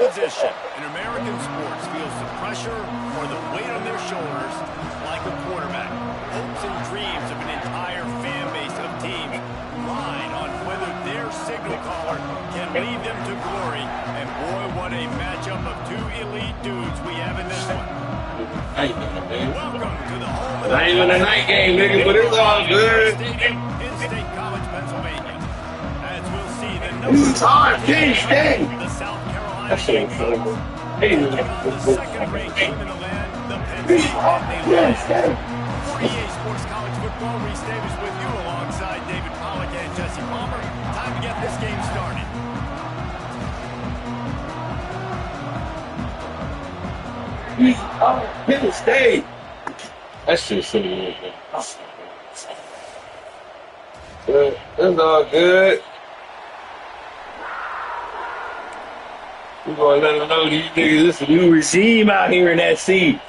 position in American sports feels the pressure or the weight on their shoulders like a quarterback. Hopes and dreams of an entire fan base of teams ride on whether their signal caller can lead them to glory. And boy, what a matchup of two elite dudes we have in this one. Welcome to the home of the not even a night game, nigga, but it's all good. Stadium in State College, Pennsylvania. As we'll see the It's time, K-State. the South Carolina That shit ain't funny. Hey, the second-ranked team in the land, the Penn State. For EA Sports College Football, Reese Davis with you alongside David Pollack and Jesse Palmer. Time to get this game started. Penn State. That shit's so good. It's all good. We're gonna let them know these niggas, this is a new regime out here in that seat.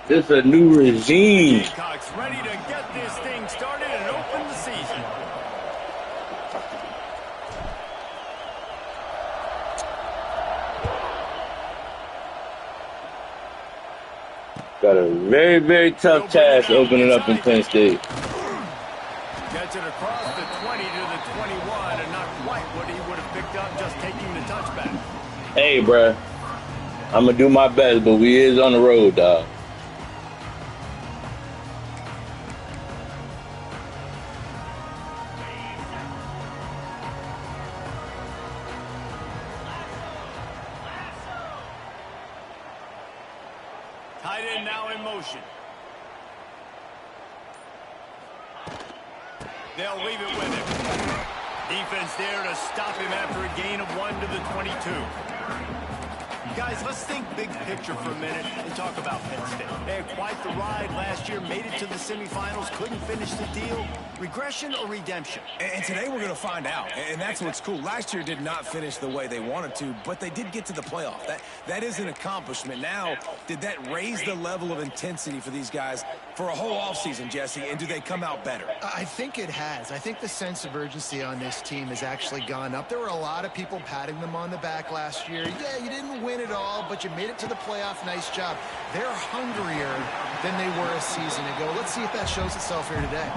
This is a new regime. Gamecocks ready to get this thing started and open the season. Got a very, very tough task opening up in Penn State. Gets it across the 20 to the 21 and not quite what he would have picked up just taking the touchback. Hey, bruh. I'm gonna do my best, but we is on the road, dog. Tight end now in motion. They'll leave it with him. Defense there to stop him after a gain of 1 to the 22. Guys, let's think big picture for a minute and talk about Penn State. They had quite the ride last year, made it to the semifinals, couldn't finish the deal. Regression or redemption? And today we're going to find out. And that's what's cool. Last year did not finish the way they wanted to, but they did get to the playoff. That is an accomplishment. Now, did that raise the level of intensity for these guys for a whole offseason, Jesse? And do they come out better? I think it has. I think the sense of urgency on this team has actually gone up. There were a lot of people patting them on the back last year. Yeah, you didn't win it all, but you made it to the playoff. Nice job. They're hungrier than they were a season ago. Let's see if that shows itself here today.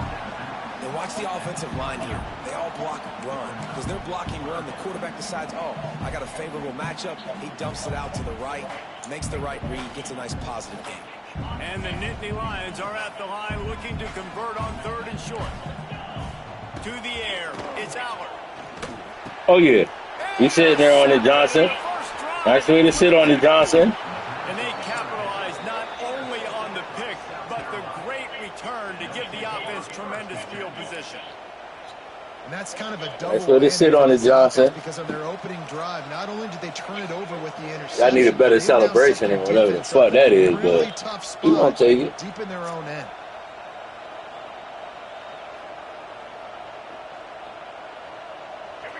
And watch the offensive line here. They all block run. Because they're blocking run, the quarterback decides, oh, I got a favorable matchup. He dumps it out to the right, makes the right read, gets a nice positive game. And the Nittany Lions are at the line looking to convert on 3rd and short. To the air, it's Allard. Oh, yeah. You sitting there on the Johnson. Nice way to sit on the Johnson. And they capitalize not only on the pick, but the great return to give the offense tremendous field position. And that's kind of a double. That's where they sit on the Johnson. Because on their opening drive, not only did they turn it over with the interception, I need a better celebration than whatever the fuck that is, really but tough spot, you gonna take it. deep in their own end.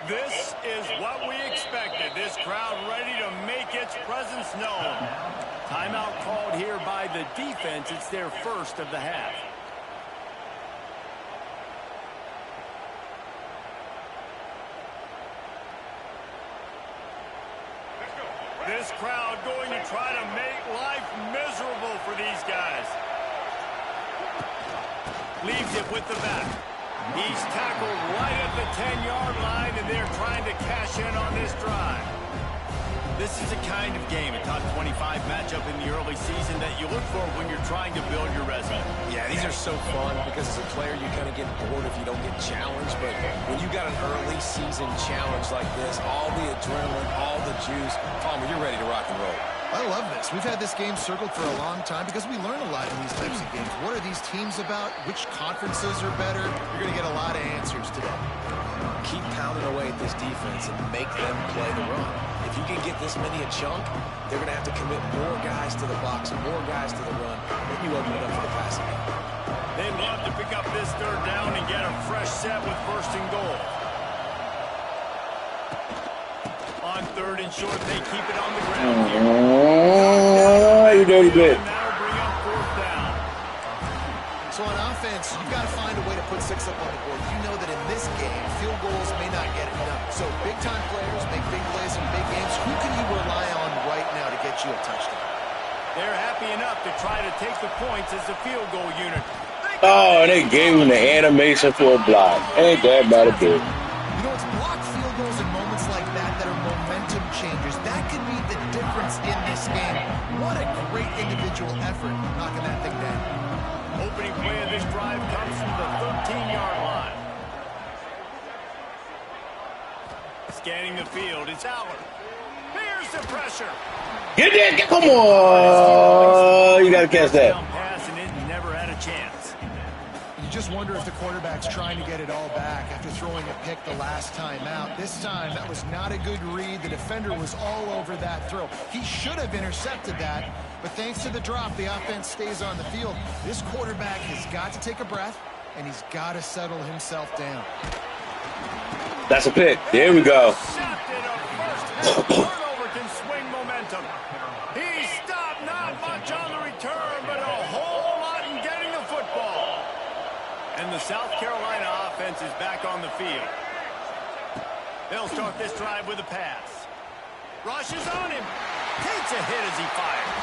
This is what we expected. This crowd ready to make its presence known. Timeout called here by the defense. It's their first of the half. This crowd going to try to make life miserable for these guys. Leaves it with the back. He's tackled right at the 10-yard line, and they're trying to cash in on this drive. This is the kind of game, a top 25 matchup in the early season that you look for when you're trying to build your resume. Yeah, these are so fun because as a player, you kind of get bored if you don't get challenged. But when you got an early season challenge like this, all the adrenaline, all the juice, Palmer, you're ready to rock and roll. I love this. We've had this game circled for a long time because we learn a lot in these types of games. What are these teams about? Which conferences are better? You're going to get a lot of answers today. Keep pounding away at this defense and make them play the run. If you can get this many a chunk, they're going to have to commit more guys to the box, more guys to the run, then you open it up for the passing game. They'd love to pick up this 3rd down and get a fresh set with 1st and goal. On 3rd and short, they keep it on the ground here. Oh, you dirty bitch. That'll bring up 4th down. So on offense, you've got to find a way to put 6 up on the board. You know that in this game, field goals may not get it done. So big-time players make big plays in big games. Who can you rely on right now to get you a touchdown? They're happy enough to try to take the points as the field goal unit. Oh, they gave him the animation for a block. Ain't that about a bit? You know, it's blocked field goals in moments like that that are momentum changers. That could be the difference in this game. What a great individual effort knocking that thing down. Opening play of this drive comes from the 13-yard line. Scanning the field, it's Allen. Here's the pressure. Get that! Come on! You gotta catch that. Pass and it never had a chance. You just wonder if the quarterback's trying to get it all back after throwing a pick the last time out. This time, that was not a good read. The defender was all over that throw. He should have intercepted that, but thanks to the drop, the offense stays on the field. This quarterback has got to take a breath, and he's got to settle himself down. That's a pick. There we go. Turnover can swing momentum. He stopped not much on the return, but a whole lot in getting the football. And the South Carolina offense is back on the field. They'll start this drive with a pass. Rushes on him. Takes a hit as he fires.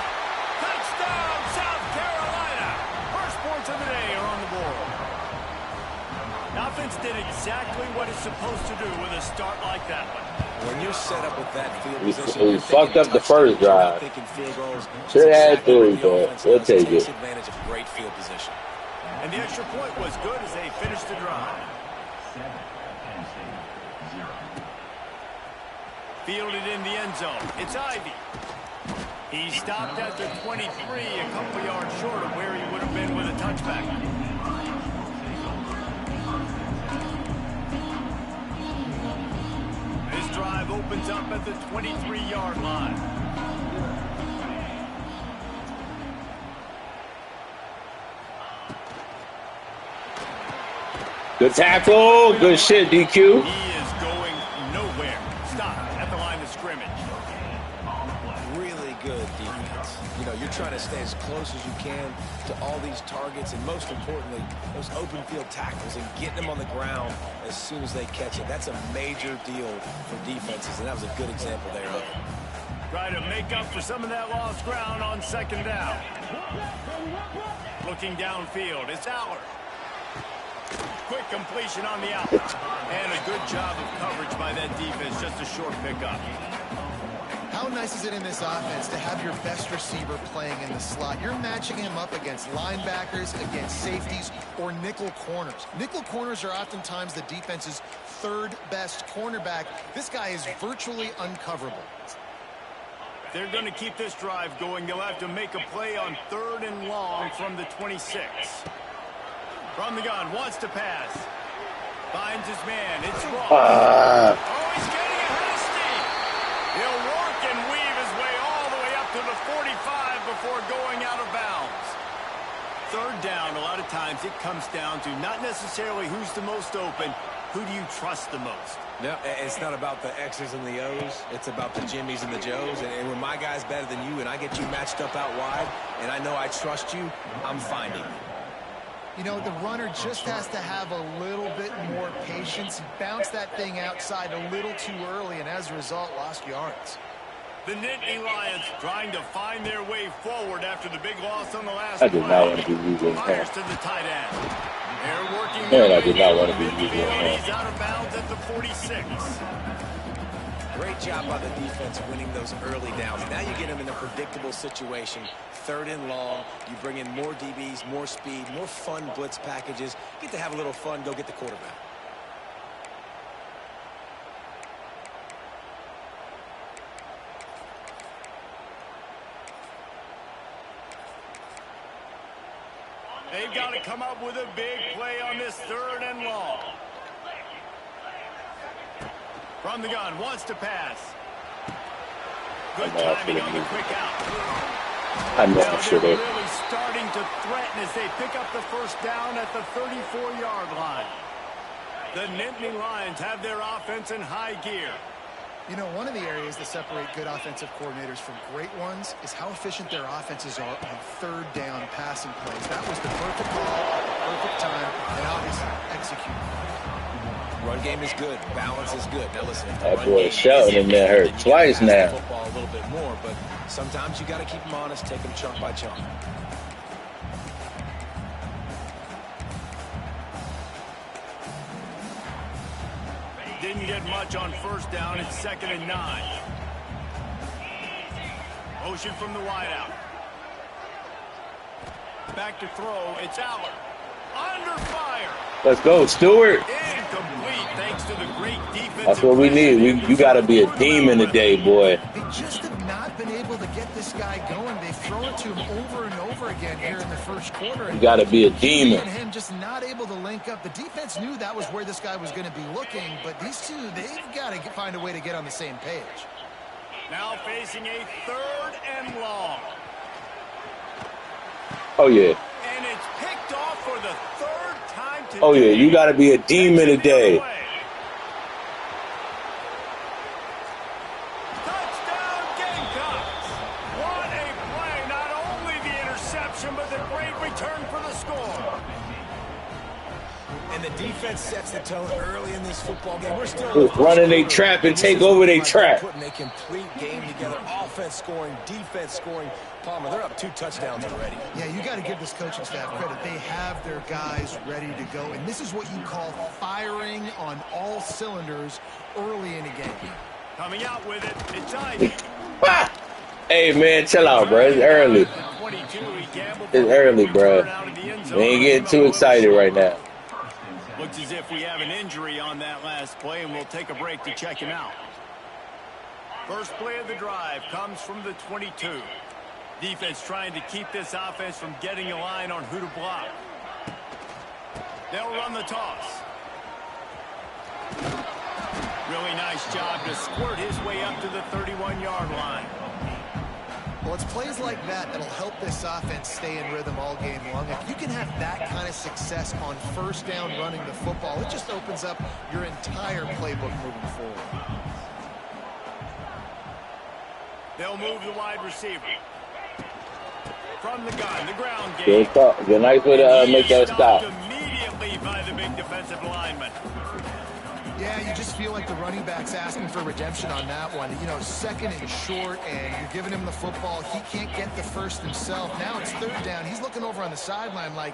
Touchdown, South Carolina. First points of the day are on the board. The offense did exactly what it's supposed to do with a start like that one. When you're set up with that field position, We fucked up the first drive. Should have had 3, but we'll take it. Advantage of great field position. And the extra point was good as they finished the drive. Fielded in the end zone. It's Ivy. He stopped at the 23, a couple yards short of where he would have been with a touchback. This drive opens up at the 23-yard line. Good tackle. Good shit, DQ. He is going nowhere. Stop at the line of scrimmage. Really good defense. You know, you're trying to stay as close as you can to all these targets, and most importantly, those open field tackles and getting them on the ground as soon as they catch it. That's a major deal for defenses, and that was a good example there of it. Try to make up for some of that lost ground on second down. Looking downfield, it's Aller. Quick completion on the out. And a good job of coverage by that defense, just a short pickup. How nice is it in this offense to have your best receiver playing in the slot? You're matching him up against linebackers, against safeties, or nickel corners. Nickel corners are oftentimes the defense's third best cornerback. This guy is virtually uncoverable. They're going to keep this drive going. They'll have to make a play on 3rd and long from the 26. From the gun, wants to pass. Finds his man. It's Ross. Oh, he's getting ahead of steam. He'll work and weave his way all the way up to the 45 before going out of bounds. 3rd down, a lot of times it comes down to not necessarily who's the most open, who do you trust the most? No, it's not about the X's and the O's. It's about the Jimmies and the Joes. And when my guy's better than you and I get you matched up out wide and I know I trust you, I'm finding you. You know, the runner just has to have a little bit more patience. He bounced that thing outside a little too early, and as a result, lost yards. The Nittany Lions trying to find their way forward after the big loss on the last I did not want to be using Fires to the tight end. They're working. Man, I did not want to be using He's out of bounds at the 46. Great job by the defense winning those early downs. Now you get them in a predictable situation. 3rd and long. You bring in more DBs, more speed, more fun blitz packages. Get to have a little fun. Go get the quarterback. They've got to come up with a big play on this 3rd and long. From the gun, wants to pass. Good timing on the quick out. I'm not Now sure they're they. really starting to threaten as they pick up the 1st down at the 34-yard line. The Nittany Lions have their offense in high gear. You know, one of the areas that separate good offensive coordinators from great ones is how efficient their offenses are on third down passing plays. That was the perfect call, perfect time, and obviously execute. Run game is good. Balance is good. Now listen, That boy shouting in there hurt twice now. Football a little bit more, but sometimes you got to keep them honest, take them chunk by chunk. Didn't get much on first down. It's 2nd and 9. Motion from the wideout. Back to throw. It's Aller. Under fire. Let's go, Stewart. Incomplete thanks to the great defense. That's what we need. You got to be a demon today, boy. They just have not been able to get this guy going. They've thrown it to him over and over again here in the first quarter. You got to be a demon. And him just not able to link up. The defense knew that was where this guy was going to be looking, but these two, they've got to find a way to get on the same page. Now facing a 3rd and long. Oh, yeah. And it's picked off for the 3rd time today. Oh, yeah. You got to be a demon today. Touchdown, Gamecocks. What a play. Not only the interception, but the great return for the score. And the defense sets the tone early in this football game. We're still running a trap and take over their trap. Putting a complete game together. Offense scoring, defense scoring. Palmer, they're up 2 touchdowns already. Yeah, you got to give this coaching staff credit. They have their guys ready to go, and this is what you call firing on all cylinders early in a game. Coming out with it, it's Ivy. Hey, man, chill out, bro. It's early. It's early, bro. We ain't getting too excited right now. Looks as if we have an injury on that last play, and we'll take a break to check him out. First play of the drive comes from the 22. Defense trying to keep this offense from getting a line on who to block. They'll run the toss. Really nice job to squirt his way up to the 31-yard line. Well, it's plays like that that'll help this offense stay in rhythm all game long. If you can have that kind of success on first down running the football, it just opens up your entire playbook moving forward. They'll move the wide receiver. From the gun, the ground game. Good nice way to make that stop. Immediately by the big defensive lineman. Yeah, you just feel like the running back's asking for redemption on that one. You know, 2nd and short, and you're giving him the football. He can't get the first himself. Now it's 3rd down. He's looking over on the sideline like,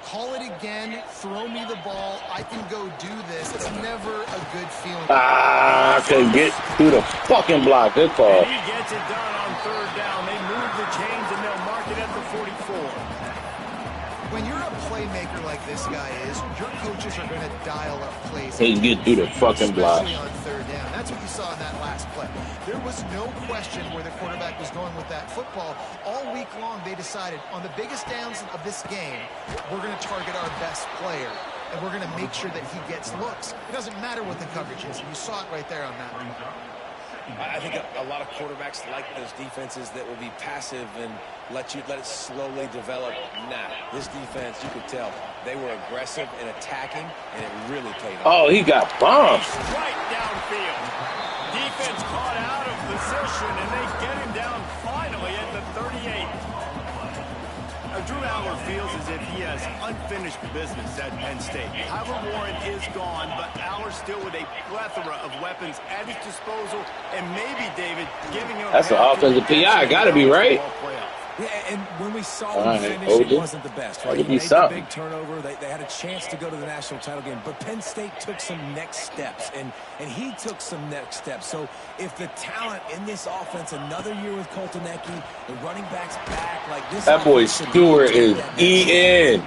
call it again, throw me the ball, I can go do this. It's never a good feeling. I couldn't get through the fucking block. Good call. And he gets it done on 3rd down. They move the chains, and they'll mark it at the 44. When you're a playmaker like this guy is, your coaches are going to dial up plays. He get through the fucking block. Especially on 3rd down. That's what you saw in that last play. There was no question where the quarterback was going with that football. All week long, they decided on the biggest downs of this game, we're going to target our best player, and we're going to make sure that he gets looks. It doesn't matter what the coverage is, and you saw it right there on that one. I think a lot of quarterbacks like those defenses that will be passive and let it slowly develop. Nah, this defense, you could tell, they were aggressive and attacking, and it really paid off. Oh, he got bombed. Right downfield. Defense caught out of position, and they get him down finally at the 38. Drew Aller feels as if he has unfinished business at Penn State. Kyler Warren is gone, but Aller still with a plethora of weapons at his disposal, and maybe, David, giving him... That's an offensive PI. Got to be right. Yeah, and when we saw him finish, it wasn't the best, right? He made a big turnover. They had a chance to go to the national title game, but Penn State took some next steps, and he took some next steps. So if the talent in this offense, another year with Colton Ecke, the running backs back, like this... That boy Stewart is eating.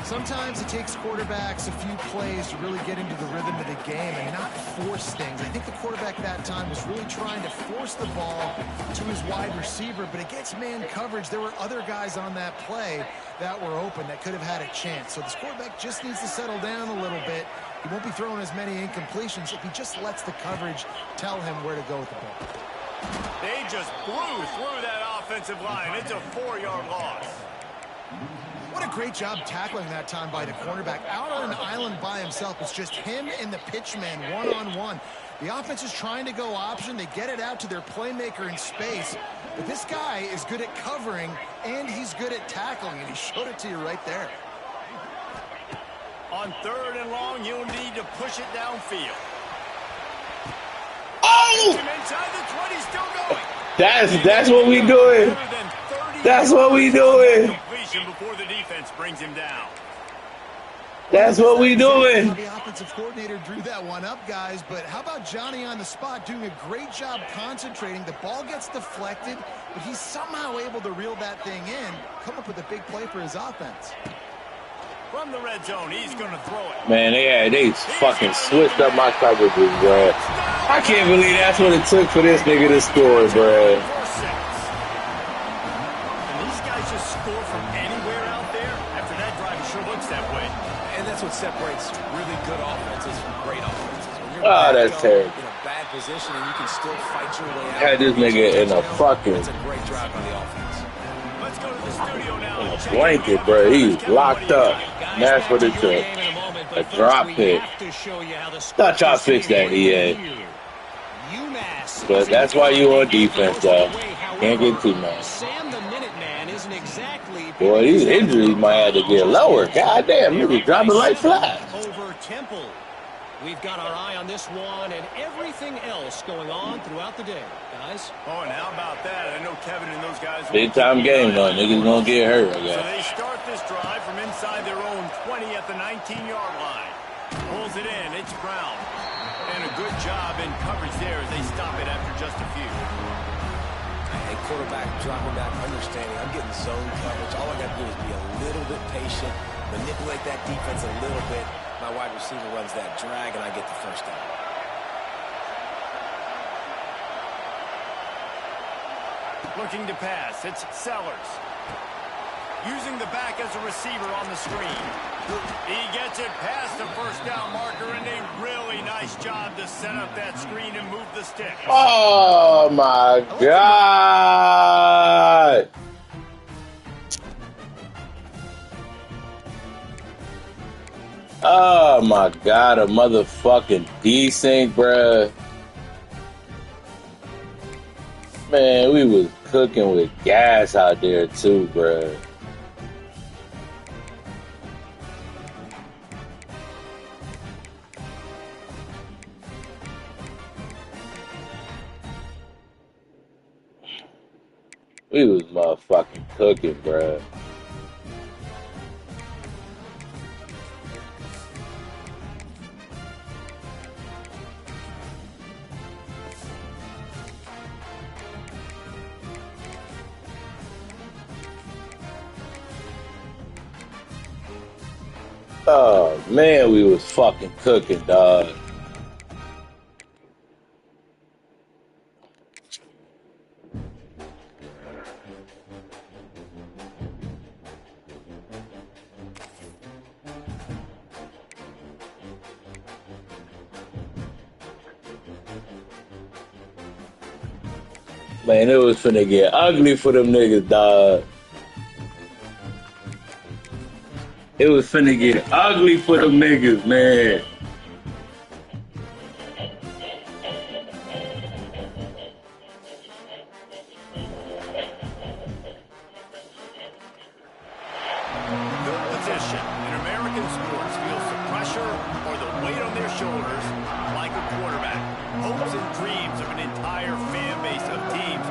Sometimes it takes quarterbacks a few plays to really get into the rhythm of the game and not force things. I think the quarterback that time was really trying to force the ball to his wide receiver, but against man coverage, there were other guys on that play that were open that could have had a chance. So this quarterback just needs to settle down a little bit. He won't be throwing as many incompletions if he just lets the coverage tell him where to go with the ball. They just blew through that offensive line. It's a 4-yard loss. What a great job tackling that time by the cornerback. Out on an island by himself. It's just him and the pitchman one-on-one. The offense is trying to go option. They get it out to their playmaker in space. But this guy is good at covering, and he's good at tackling, and he showed it to you right there. On 3rd and long, you'll need to push it downfield. Oh! Inside the 20, still going. That's what we doing. That's what we doing. Before the defense brings him down. That's what we doing. The offensive coordinator drew that one up, guys, but how about Johnny on the spot doing a great job concentrating? The ball gets deflected, but he's somehow able to reel that thing in, come up with a big play for his offense. From the red zone, he's going to throw it. Man, they fucking switched up my coverages, bro. I can't believe that's what it took for this nigga to score, bro. And these guys just score from anywhere out there. After that drive, it sure looks that way. And that's what separates really good offenses from great offenses. When you're That's terrible. in a bad position and you can still fight your way out. Had this nigga in a fucking It's a great drive by the offense. Let's go to the studio now. in a blanket, bro. He's locked up. And that's what it took. A drop pick. Thought y'all fixed that, EA. But that's why you on defense, though. Can't get too mad. Boy, these injuries might have to get lower. God damn, you be dropping like flies. Over Temple. We've got our eye on this one and everything else going on throughout the day, guys. Oh, and how about that? I know Kevin and those guys. Big time game, though. Niggas gonna get hurt, I So guess. they start this drive from inside their own 20 at the 19-yard line. Pulls it in. It's Brown. And a good job in coverage there as they stop it after just a few. Hey, quarterback dropping back, understanding I'm getting zone coverage. All I got to do is be a little bit patient, manipulate that defense a little bit. My wide receiver runs that drag, and I get the first down. Looking to pass. It's Sellers. Using the back as a receiver on the screen. He gets it past the first down marker, and a really nice job to set up that screen and move the stick. Oh, my God. Oh, my God. A motherfucking desync, bruh. Man, we was cooking with gas out there, too, bruh. We was motherfucking cooking, bruh. Oh, man, we was fucking cooking, dog. Man, it was finna get ugly for them niggas, dog. It was finna get ugly for them niggas, man. Good position. In American sports, feels the pressure or the weight on their shoulders like a quarterback. Hopes and dreams of an entire fan base of teams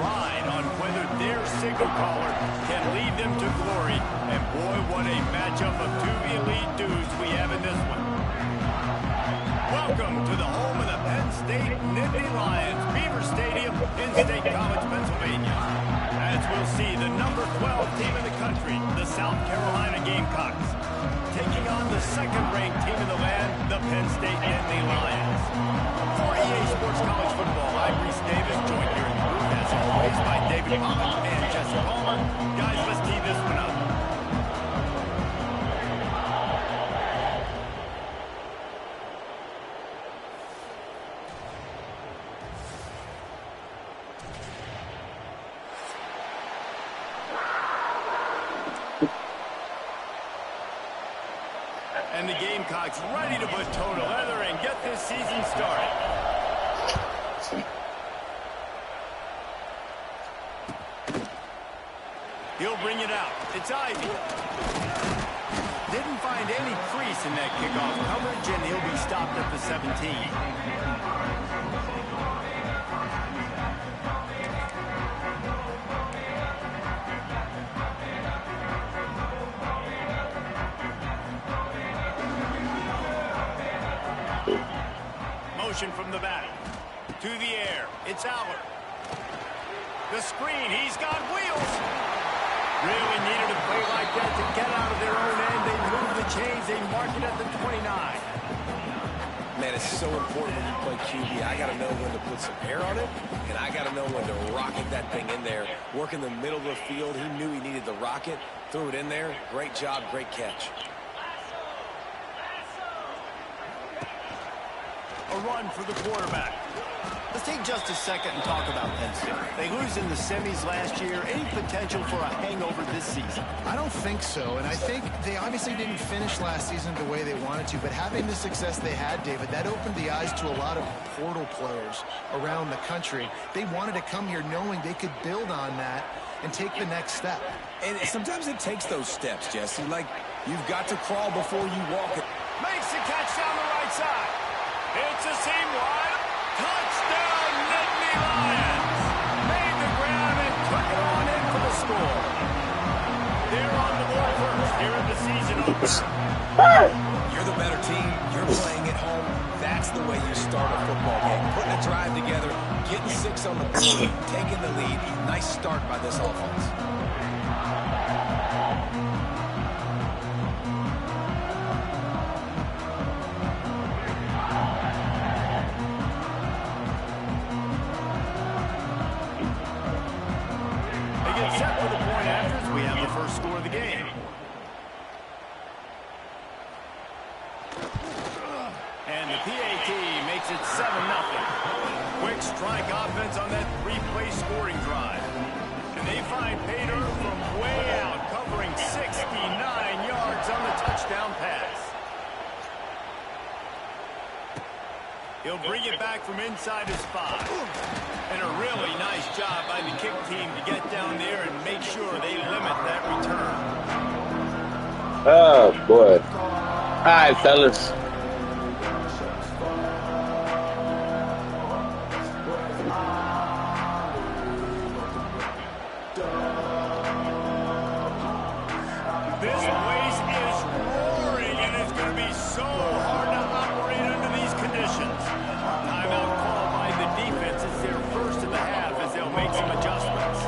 ride on whether their signal caller can lead them to glory. And boy, what a matchup of two elite dudes we have in this one. Welcome to the home of the Penn State Nittany Lions, Beaver Stadium in State College, Pennsylvania. As we'll see, the number 12 team in the country, the South Carolina Gamecocks, taking on the second-ranked team in the land, the Penn State Nittany Lions. For EA Sports College Football, I'm Reese Davis, joined here in the booth, as always, by David Pollock and Jesse Palmer. Guys, let's tee this one up. And the Gamecocks ready to put toe to leather and get this season started. He'll bring it out. It's Ivy. Didn't find any crease in that kickoff coverage, and he'll be stopped at the 17. Motion from the back. To the air. It's Aller. The screen. He's got wheels. Really needed a play like that to get out of their own end. They move the chains. They mark it at the 29. Man, it's so important when you play QB. I got to know when to put some air on it, and I got to know when to rocket that thing in there. Work in the middle of the field. He knew he needed the rocket. Threw it in there. Great job. Great catch. A run for the quarterback. Let's take just a second and talk about Penn State. They lose in the semis last year. Any potential for a hangover this season? I don't think so, and I think they obviously didn't finish last season the way they wanted to, but having the success they had, David, that opened the eyes to a lot of portal players around the country. They wanted to come here knowing they could build on that and take the next step. And sometimes it takes those steps, Jesse. Like, you've got to crawl before you walk it. Makes the catch down the right side. It's a seam wide. Touchdown, Nittany Lions. Made the ground and took it on in for the score. They're on the board first here in the season opener. You're the better team. You're playing at home. That's the way you start a football game. Putting a drive together, getting 6 on the board, taking the lead. Nice start by this offense. Set for the point after as we have the first score of the game. And the PAT makes it 7-0. Quick strike offense on that 3-play scoring drive. And they find Pater from way out, covering 69 yards on the touchdown pass. He'll bring it back from inside his 5. And a really nice job by the kick team to get down there and make sure they limit that return. Oh, boy. All right, fellas. This place is roaring, and it's going to be so hard to operate under these conditions. Timeout call by the defense. It's their first of the half as they'll make some adjustments.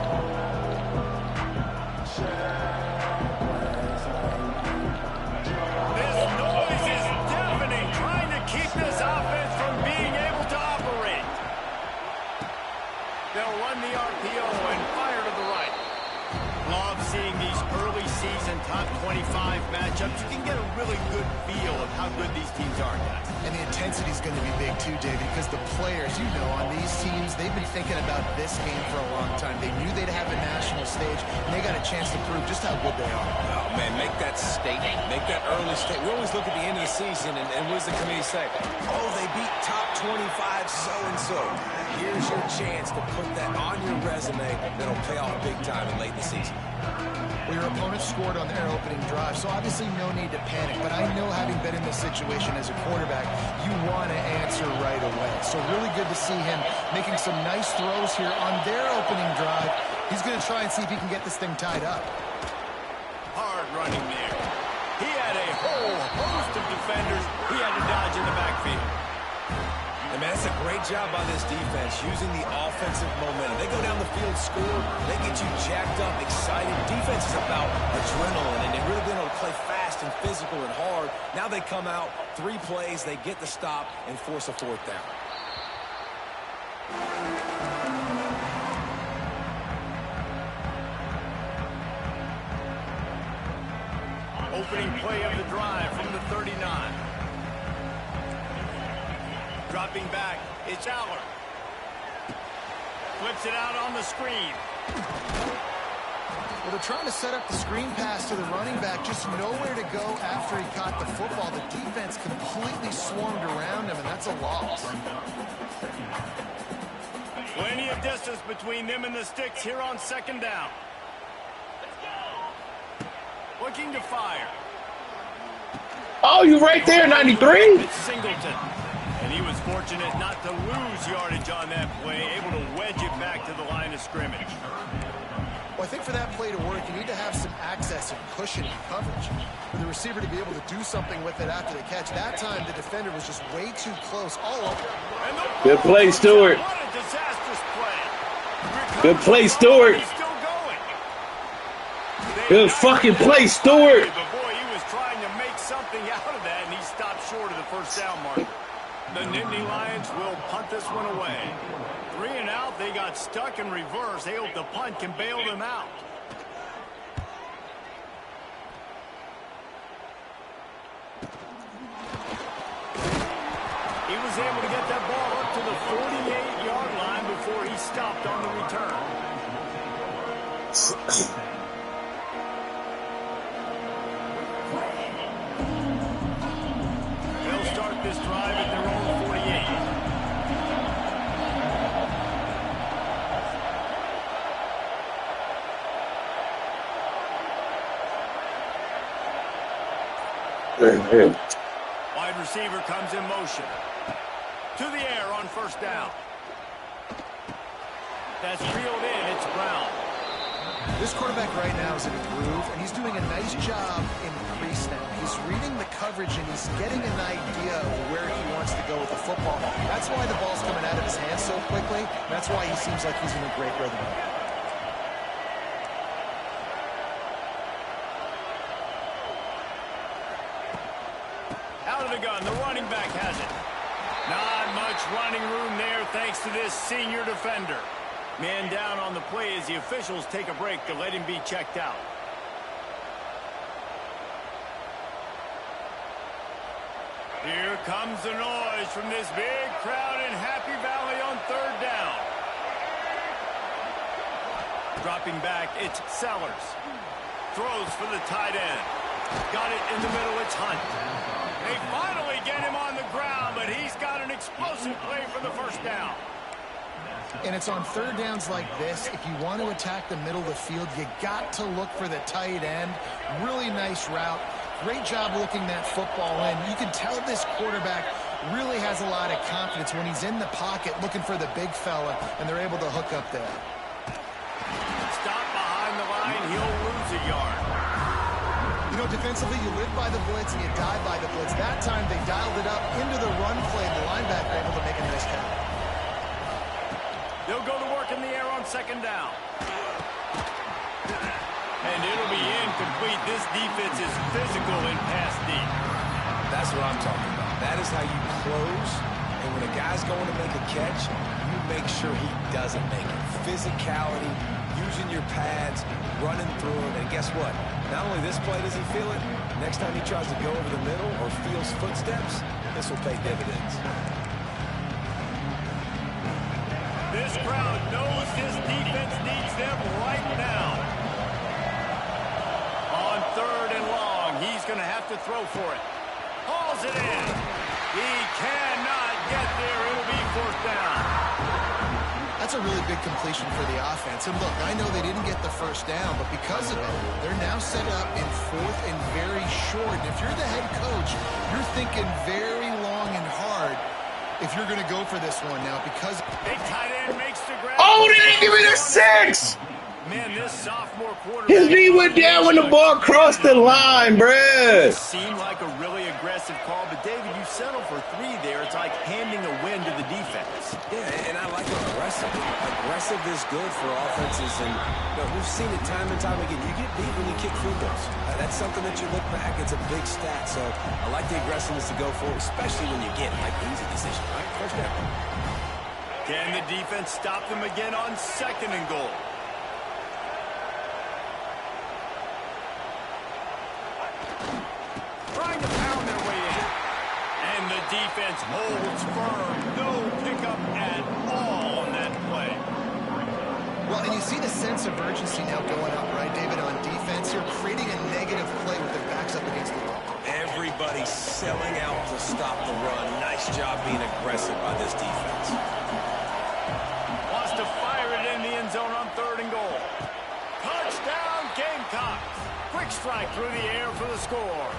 This noise is deafening, trying to keep this offense from being able to operate. They'll run the RPO and fire to the right. Love seeing these early season top 25 matchups. You can get a really good feel of how good these teams are, guys. And the intensity is going to be big too, David, because the players, you know, on these teams, they've been thinking about this game for a long time. They knew they'd have a national stage, and they got a chance to prove just how good they are. Oh, man, make that statement. Make that early statement. We always look at the end of the season, and what does the committee say? Oh, they beat top 25 so-and-so. Here's your chance to put that on your resume that'll pay off big time in late in the season. Well, your opponent scored on their opening drive, so obviously no need to panic. But I know, having been in this situation as a quarterback, you want to answer right away. So really good to see him making some nice throws here on their opening drive. He's going to try and see if he can get this thing tied up. Hard running there. He had a whole host of defenders he had to dodge in the backfield. And man, that's a great job by this defense, using the offensive momentum. They go down the field, score, they get you jacked up, excited. Defense is about adrenaline, and they've really been able to play fast and physical and hard. Now they come out, 3 plays, they get the stop and force a 4th down. Opening play of the drive from the 39. Dropping back, it's Aller. Flips it out on the screen. Well, they're trying to set up the screen pass to the running back, just nowhere to go after he caught the football. The defense completely swarmed around him, and that's a loss. Plenty of distance between them and the sticks here on second down. Looking to fire. Oh, you right there, 93? It's Singleton. And he was fortunate not to lose yardage on that play, able to wedge it back to the line of scrimmage. Well, I think for that play to work, you need to have some access and cushion and coverage. For the receiver to be able to do something with it after the catch. That time, the defender was just way too close. All over. Good play, Stewart. What a disastrous play. Good play, Stewart. He's still going. Good fucking play, Stewart. But boy, he was trying to make something out of that, and he stopped short of the first down marker. The Nittany Lions will punt this one away. 3 and out, they got stuck in reverse. They hope the punt can bail them out. He was able to get that ball up to the 48-yard line before he stopped on the return. They'll start this drive at their own 48. Wide receiver comes in motion. To the air on first down. That's reeled in. It's Brown. This quarterback right now is in a groove, and he's doing a nice job in crease now. He's reading the coverage, and he's getting an idea of where he wants to go with the football. That's why the ball's coming out of his hands so quickly. That's why he seems like he's in a great rhythm. Out of the gun, the running back has it. Not much running room there thanks to this senior defender. Man down on the play as the officials take a break to let him be checked out. Here comes the noise from this big crowd in Happy Valley on third down. Dropping back, it's Sellers. Throws for the tight end. Got it in the middle, it's Hunt. They finally get him on the ground, but he's got an explosive play for the first down. And it's on third downs like this. If you want to attack the middle of the field, you got to look for the tight end. Really nice route. Great job looking that football in. You can tell this quarterback really has a lot of confidence when he's in the pocket looking for the big fella, and they're able to hook up there. Stop behind the line. He'll lose a yard. You know, defensively, you live by the blitz and you die by the blitz. That time, they dialed it up into the run play, and the linebacker able to make a nice catch. They'll go to work in the air on second down. And it'll be incomplete. This defense is physical in pass deep. That's what I'm talking about. That is how you close. And when a guy's going to make a catch, you make sure he doesn't make it. Physicality, using your pads, running through him. And guess what? Not only this play does he feel it, next time he tries to go over the middle or feels footsteps, this will pay dividends. This crowd knows this defense needs them right now. On third and long, he's going to have to throw for it. Hauls it in. He cannot get there. It'll be fourth down. That's a really big completion for the offense. And look, I know they didn't get the first down, but because of it, they're now set up in fourth and very short. And if you're the head coach, you're thinking very long and hard if you're going to go for this one now, because big tight end makes the grab. Oh, they didn't give me the 6! Man, this sophomore quarterback. His knee went down when the ball crossed the line, bruh. Seemed like a really aggressive call, but David, you settle for 3 there. It's like handing a win to the defense. Yeah, and I like aggressive. Aggressive is good for offenses, and you know, we've seen it time and time again. You get beat when you kick field goals. That's something that you look back, it's a big stat. So I like the aggressiveness to go for, especially when you get like easy decision, right? First down. Can the defense stop them again on second and goal? Trying to pound their way in. And the defense holds firm. No pickup at all on that play. Well, and you see the sense of urgency now going up, right, David, on defense. You're creating a negative play with their backs up against the wall. Everybody's selling out to stop the run. Nice job being aggressive by this defense. Wants to fire it in the end zone on 3rd and goal. Touchdown, Gamecocks. Quick strike through the air for the score.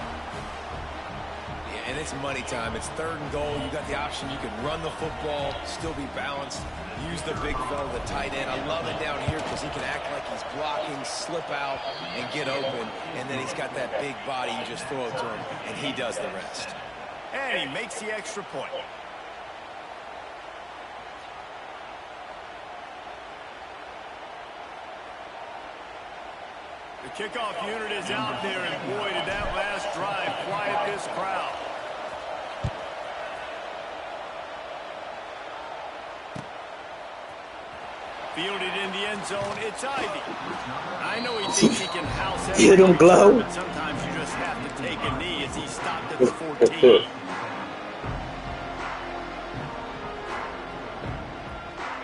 Yeah, and it's money time. It's 3rd and goal. You got the option. You can run the football, still be balanced. Use the big fella, the tight end. I love it down here because he can act like he's blocking, slip out, and get open. And then he's got that big body. You just throw it to him, and he does the rest. And he makes the extra point. The kickoff unit is out there, and boy, did that last drive quiet this crowd. Fielded in the end zone, it's Ivy. I know he thinks he can house every Get him, Glow. but sometimes you just have to take a knee as he stopped at the 14.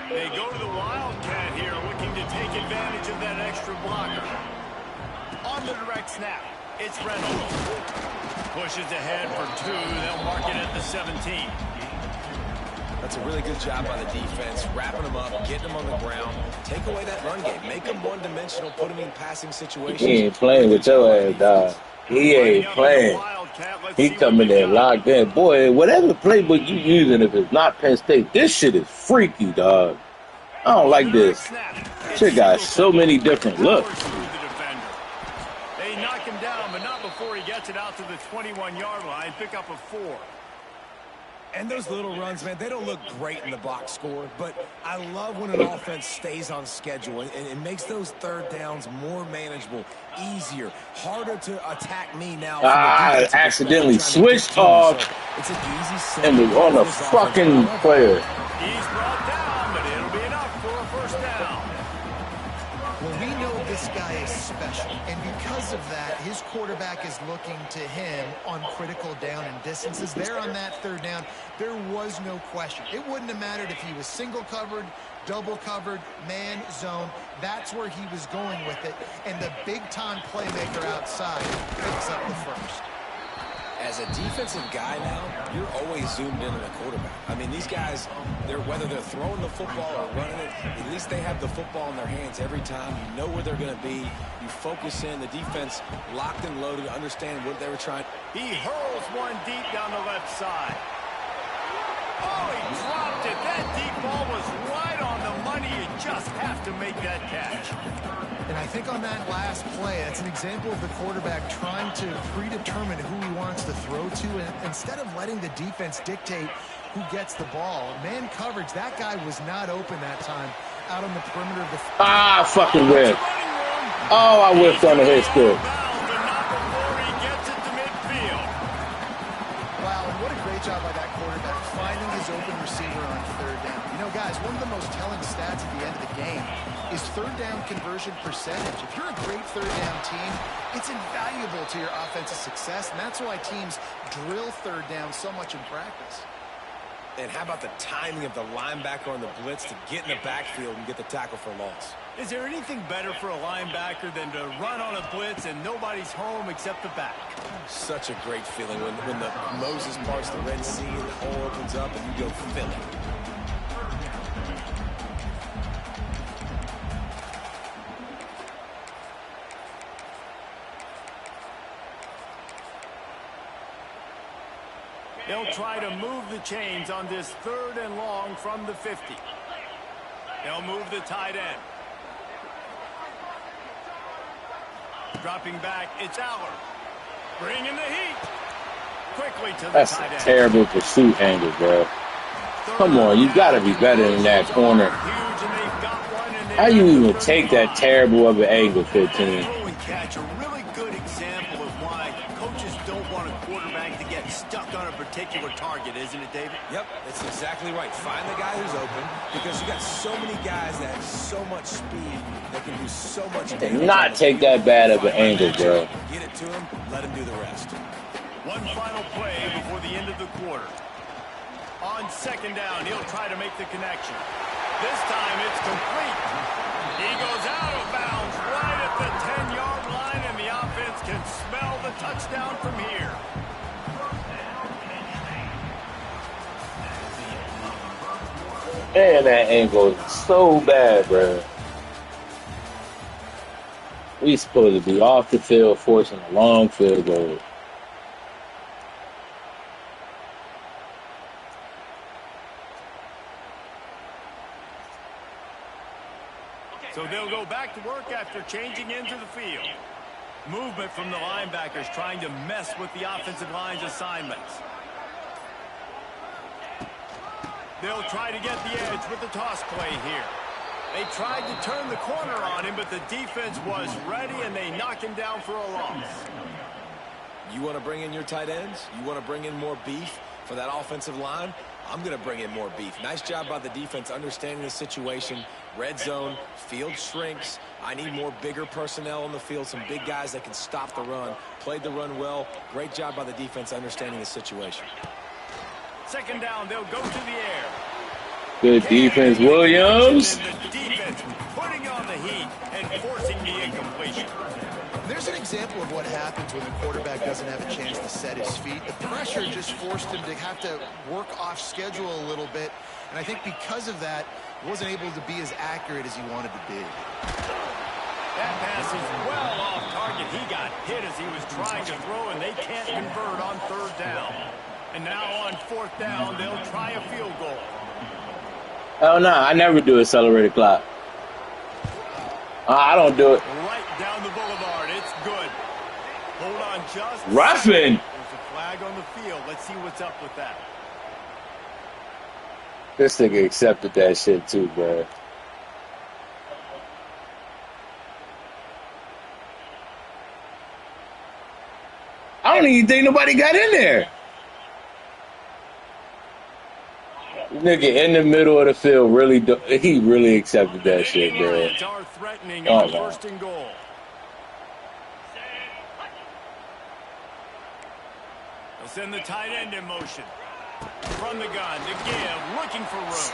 They go to the Wildcat here, looking to take advantage of that extra blocker. On the direct snap, it's Reynolds. Pushes ahead for 2. They'll mark it at the 17. That's a really good job by the defense, wrapping them up, getting them on the ground. Take away that run game. Make them one-dimensional, put them in passing situations. He ain't playing with your ass, dog. He ain't playing. He coming there locked in. Boy, whatever playbook you using, if it's not Penn State, this shit is freaky, dog. I don't like this. Shit got so many different looks. They knock him down, but not before he gets it out to the 21-yard line. Pick up a 4. And those little runs, man, they don't look great in the box score, but I love when an offense stays on schedule and it makes those 3rd downs more manageable, easier, harder to attack me now. I accidentally switched off it's an easy and was on the fucking player. He's brought down, but it'll be enough for a 1st down. Well, we know this guy is special, and because of that, his quarterback is looking to him on critical down and distances. There on that 3rd down, there was no question. It wouldn't have mattered if he was single covered, double covered, man, zone. That's where he was going with it, and the big-time playmaker outside picks up the 1st. As a defensive guy now, you're always zoomed in on the quarterback. I mean, these guys, whether they're throwing the football or running it, at least they have the football in their hands every time. You know where they're going to be. You focus in. The defense locked and loaded, understand what they were trying. He hurls one deep down the left side. Oh, he dropped it. That deep ball was right on the money. You just have to make that catch. And I think on that last play, that's an example of the quarterback trying to predetermine who he wants to throw to, and instead of letting the defense dictate who gets the ball. Man coverage, that guy was not open that time out on the perimeter of the field. Ah, fucking whip. Oh, I whipped on the head still. Wow, and what a great job by that quarterback finding his open receiver on 3rd down. You know, guys, one of the most telling stats at the end of the game is 3rd down conversion percentage. If you're a great 3rd down team, it's invaluable to your offensive success, and that's why teams drill 3rd down so much in practice. And how about the timing of the linebacker on the blitz to get in the backfield and get the tackle for loss? Is there anything better for a linebacker than to run on a blitz and nobody's home except the back? Such a great feeling when the Moses parts the Red Sea and the hole opens up and you go fill it. They'll try to move the chains on this 3rd and long from the 50. They'll move the tight end. Dropping back, it's Aller. Bringing the heat. Quickly to the That's tight a end. terrible pursuit angle, bro. Come on, you got to be better than that corner. How you even take that terrible of an angle, 15? Throw and catch, a really good example of why coaches don't want a quarterback to get stuck on a particular target, isn't it, David? Yep, that's exactly right. Find the guy who's open because you got so many guys that have so much speed that can do so much damage. And not take that bad of an angle, bro. Get it to him, let him do the rest. One final play before the end of the quarter. On 2nd down, he'll try to make the connection. This time it's complete. He goes out of bounds right at the 10-yard line, and the offense can smell the touchdown from here. Man, that angle is so bad, bro. We supposed to be off the field forcing a long field goal. So they'll go back to work after changing into the field. Movement from the linebackers trying to mess with the offensive line's assignments. They'll try to get the edge with the toss play here. They tried to turn the corner on him, but the defense was ready, and they knock him down for a loss. You want to bring in your tight ends? You want to bring in more beef for that offensive line? I'm going to bring in more beef. Nice job by the defense understanding the situation. Red zone, field shrinks. I need more bigger personnel on the field, some big guys that can stop the run. Played the run well. Great job by the defense understanding the situation. Second down, they'll go to the air. Good defense, Williams. And the defense putting on the heat and forcing the incompletion. There's an example of what happens when the quarterback doesn't have a chance to set his feet. The pressure just forced him to have to work off schedule a little bit. And I think because of that, he wasn't able to be as accurate as he wanted to be. That pass is well off target. He got hit as he was trying to throw, and they can't convert on third down. And now on fourth down, they'll try a field goal. Oh, no, I never do accelerated clock. I don't do it. Right down the boulevard. It's good. Hold on just. Roughing. There's a flag on the field. Let's see what's up with that. This nigga accepted that shit too, bro. I don't even think nobody got in there. Nigga in the middle of the field he really accepted that shit, bro. Lions are threatening on first and goal. They'll send the tight end in motion. From the gun to give, looking for room.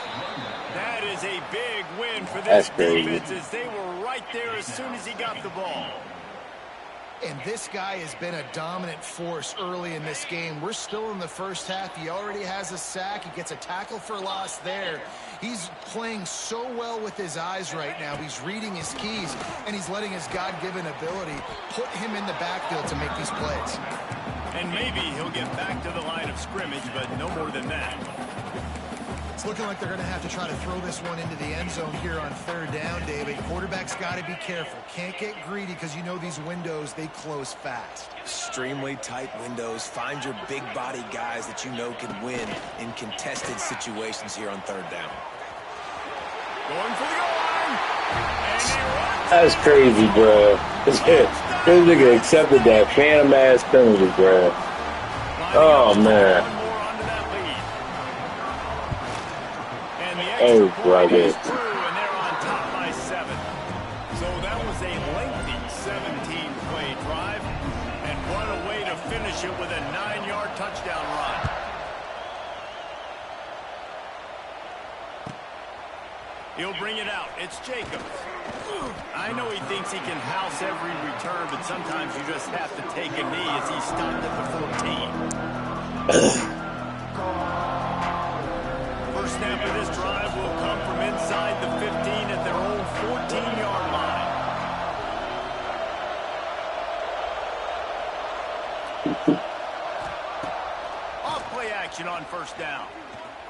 That is a big win for this defense as they were right there as soon as he got the ball. And this guy has been a dominant force early in this game. We're still in the first half. He already has a sack. He gets a tackle for loss there. He's playing so well with his eyes right now. He's reading his keys, and he's letting his God-given ability put him in the backfield to make these plays. And maybe he'll get back to the line of scrimmage, but no more than that. It's looking like they're going to have to try to throw this one into the end zone here on third down, David. Quarterback's got to be careful. Can't get greedy because you know these windows, they close fast. Extremely tight windows. Find your big body guys that you know can win in contested situations here on third down. Going for the goal line. That's crazy, bro. This nigga accepted that phantom-ass penalty, bro. Oh, man. Oh, brother. And they're on top by 7. So that was a lengthy 17-play drive. And what a way to finish it with a 9-yard touchdown run. He'll bring it out. It's Jacobs. I know he thinks he can house every return, but sometimes you just have to take a knee as he stopped at the 14. First snap of this drive will come from inside the 15 at their own 14-yard line. Off play action on first down.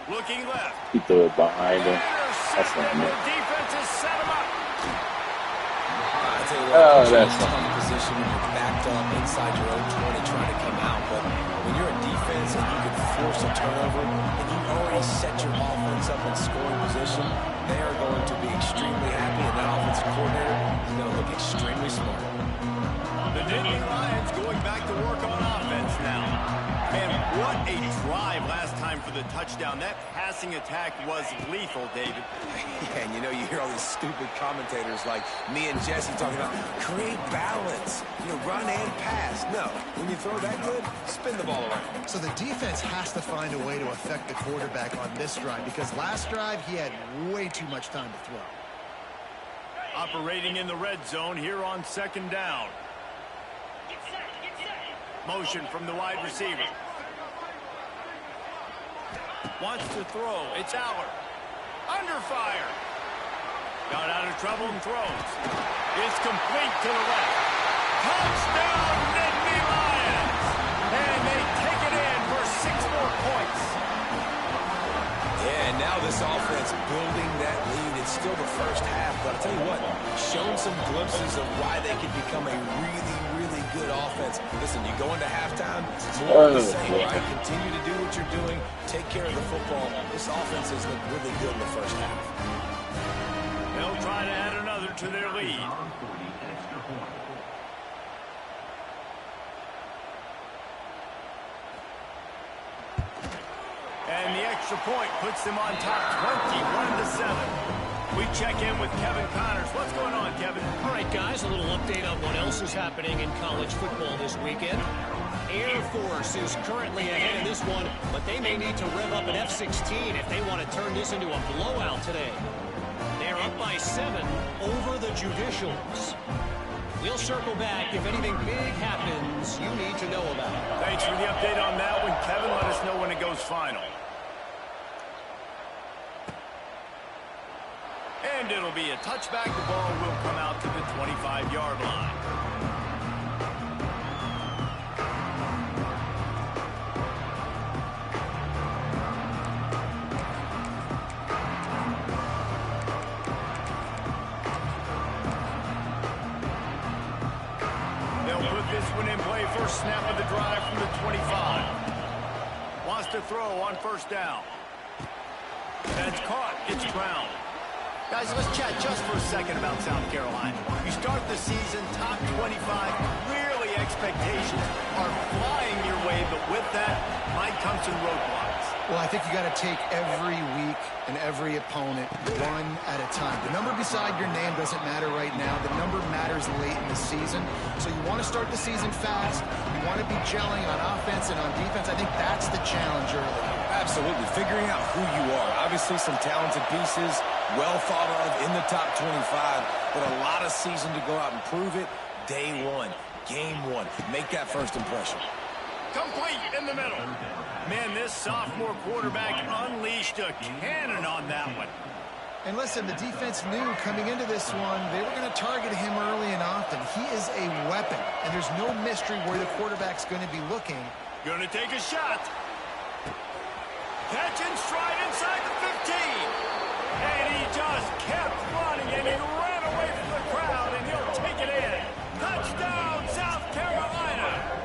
Looking left. He threw it behind him. That's not the defense has set him up. I tell you what, that's tough position when you're backed up inside your own 20 trying to come out. But when you're a defense and you can force a turnover and you already set your offense up in scoring position, they are going to be extremely happy, and that offensive coordinator is going to look extremely smart. The Nittany Lions going back to work on offense now. Man, what a drive last time for the touchdown. That passing attack was lethal, David. Yeah, and you know, you hear all these stupid commentators like me and Jesse talking about create balance, run and pass. No, when you throw that good, spin the ball around. So the defense has to find a way to affect the quarterback on this drive because last drive he had way too much time to throw. Operating in the red zone here on second down. Motion from the wide receiver. Wants to throw. It's Aller. Under fire. Got out of trouble and throws. It's complete to the left. Touchdown, Nittany Lions! And they take it in for 6 more points. Yeah, and now this offense building that lead. It's still the first half, but I'll tell you what, shown some glimpses of why they could become a really, really good offense. Listen, you go into halftime, more of the same, right? Continue to do what you're doing, take care of the football. This offense has looked really good in the first half. They'll try to add another to their lead. And the extra point puts them on top 21-7. We check in with Kevin Connors. What's going on, Kevin? All right, guys, a little update on what else is happening in college football this weekend. Air Force is currently ahead in this one, but they may need to rev up an F-16 if they want to turn this into a blowout today. They're up by 7 over the Judicials. We'll circle back. If anything big happens, you need to know about it. Thanks for the update on that one, Kevin. Let us know when it goes final. And it'll be a touchback. The ball will come out to the 25-yard line. They'll put this one in play. First snap of the drive from the 25. Wants to throw on first down. That's caught. It's Brown. Guys, let's chat just for a second about South Carolina. You start the season top 25. Really, expectations are flying your way, but with that might come some roadblocks. Well, I think you got to take every week and every opponent one at a time. The number beside your name doesn't matter right now. The number matters late in the season. So you want to start the season fast. You want to be gelling on offense and on defense. I think that's the challenge early. Absolutely. Figuring out who you are. Obviously, some talented pieces, well thought of in the top 25, but a lot of season to go out and prove it. Day one, game one. Make that first impression. Complete in the middle. Man, this sophomore quarterback unleashed a cannon on that one. And listen, the defense knew coming into this one, they were going to target him early and often. He is a weapon, and there's no mystery where the quarterback's going to be looking. Going to take a shot. Catch in stride inside the 15. And he just kept running, and he ran away from the crowd, and he'll take it in. Touchdown, South Carolina.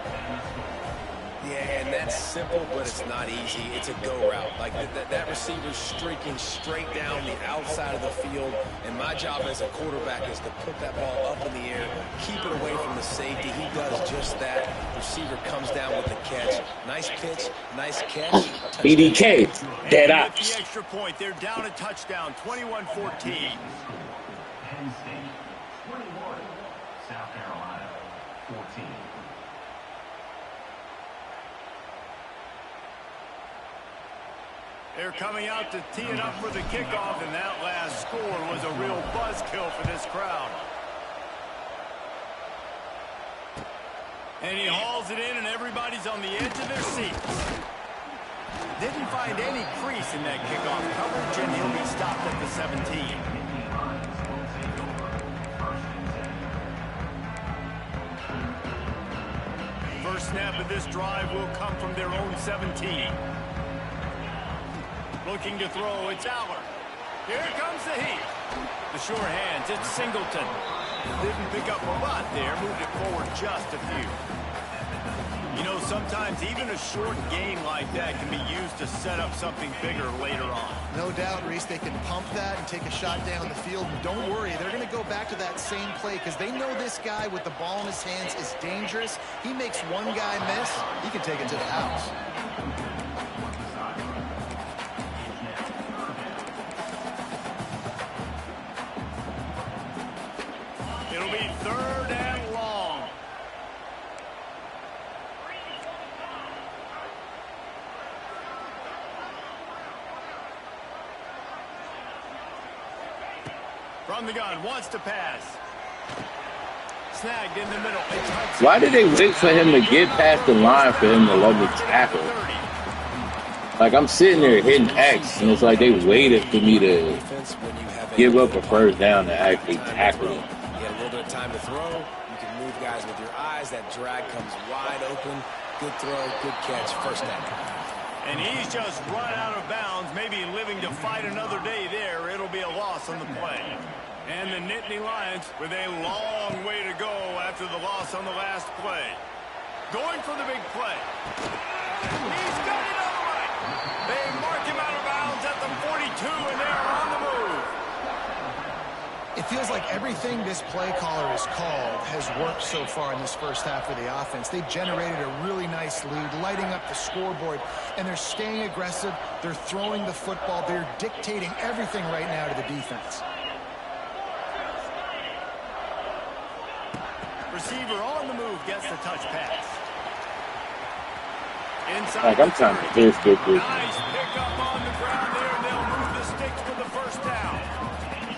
Yeah, and that's simple, but it's not easy. It's a go route. Like that receiver's streaking straight down the outside of the field, and my job as a quarterback is to put that ball up in the air, keep it away from the safety. He does just that. Receiver comes down with the catch. Nice pitch, nice catch. BDK, dead And with ops. the extra point, they're down a touchdown, 21-14. Penn State 21, South Carolina 14. They're coming out to tee it up for the kickoff, and that last score was a real buzzkill for this crowd. And he hauls it in, and everybody's on the edge of their seats. Didn't find any crease in that kickoff coverage, and he'll be stopped at the 17. First snap of this drive will come from their own 17. Looking to throw, it's Aller. Here comes the heat. The sure hands, it's Singleton. Didn't pick up a lot there, moved it forward just a few. You know, sometimes even a short game like that can be used to set up something bigger later on. No doubt, Reese, they can pump that and take a shot down the field. And don't worry, they're going to go back to that same play because they know this guy with the ball in his hands is dangerous. He makes one guy miss, he can take it to the house. It'll be third and long. From the gun, wants to pass. Snagged in the middle. Why did they wait for him to get past the line for him to let me tackle? Like, I'm sitting there hitting X, and it's like they waited for me to give up a first down to actually tackle him. You had a little bit of time to throw. You can move guys with your eyes. That drag comes wide open. Good throw, good catch, first down. And he's just run out of bounds, maybe living to fight another day there. It'll be a loss on the play. And the Nittany Lions with a long way to go after the loss on the last play. Going for the big play. He's got it all right. They mark him out of bounds at the 42, and they're on the move. It feels like everything this play caller has called has worked so far in this first half of the offense. They generated a really nice lead, lighting up the scoreboard, and they're staying aggressive. They're throwing the football. They're dictating everything right now to the defense. Receiver on the move gets the touch pass. Inside Like, I'm trying to fist this. Nice pickup on the ground there, and they'll move the sticks for the first down.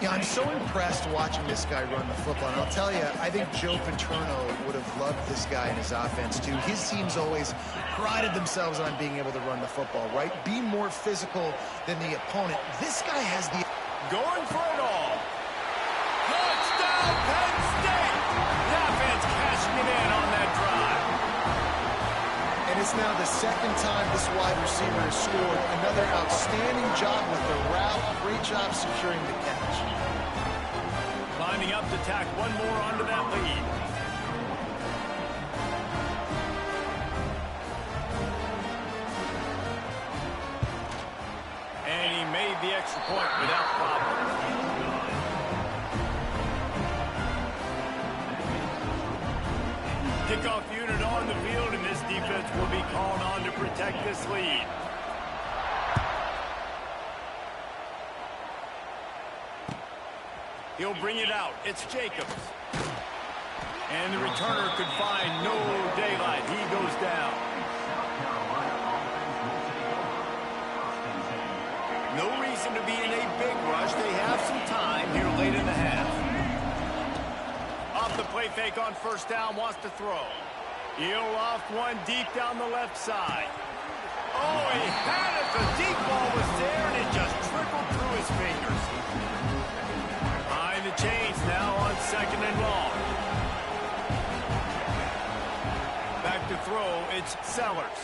Yeah, I'm so impressed watching this guy run the football. And I'll tell you, I think Joe Paterno would have loved this guy in his offense, too. His teams always prided themselves on being able to run the football, right? Be more physical than the opponent. This guy has the... Going for it all. Touchdown, Penn State! The offense cashing it in on that drive. And it's now the second time this wide receiver has scored. Another outstanding job with the route. Great job securing the catch. Lining up to tack one more onto that lead. And he made the extra point without problem. Kickoff unit on the field, and this defense will be called on to protect this lead. He'll bring it out. It's Jacobs. And the returner could find no daylight. He goes down. No reason to be in a big rush. They have some time here late in the half. Off the play fake on first down, wants to throw. He'll loft one deep down the left side. Oh, he had it. The deep ball was there, and it just trickled through his fingers. Behind the chains now on second and long. Back to throw, it's Sellers.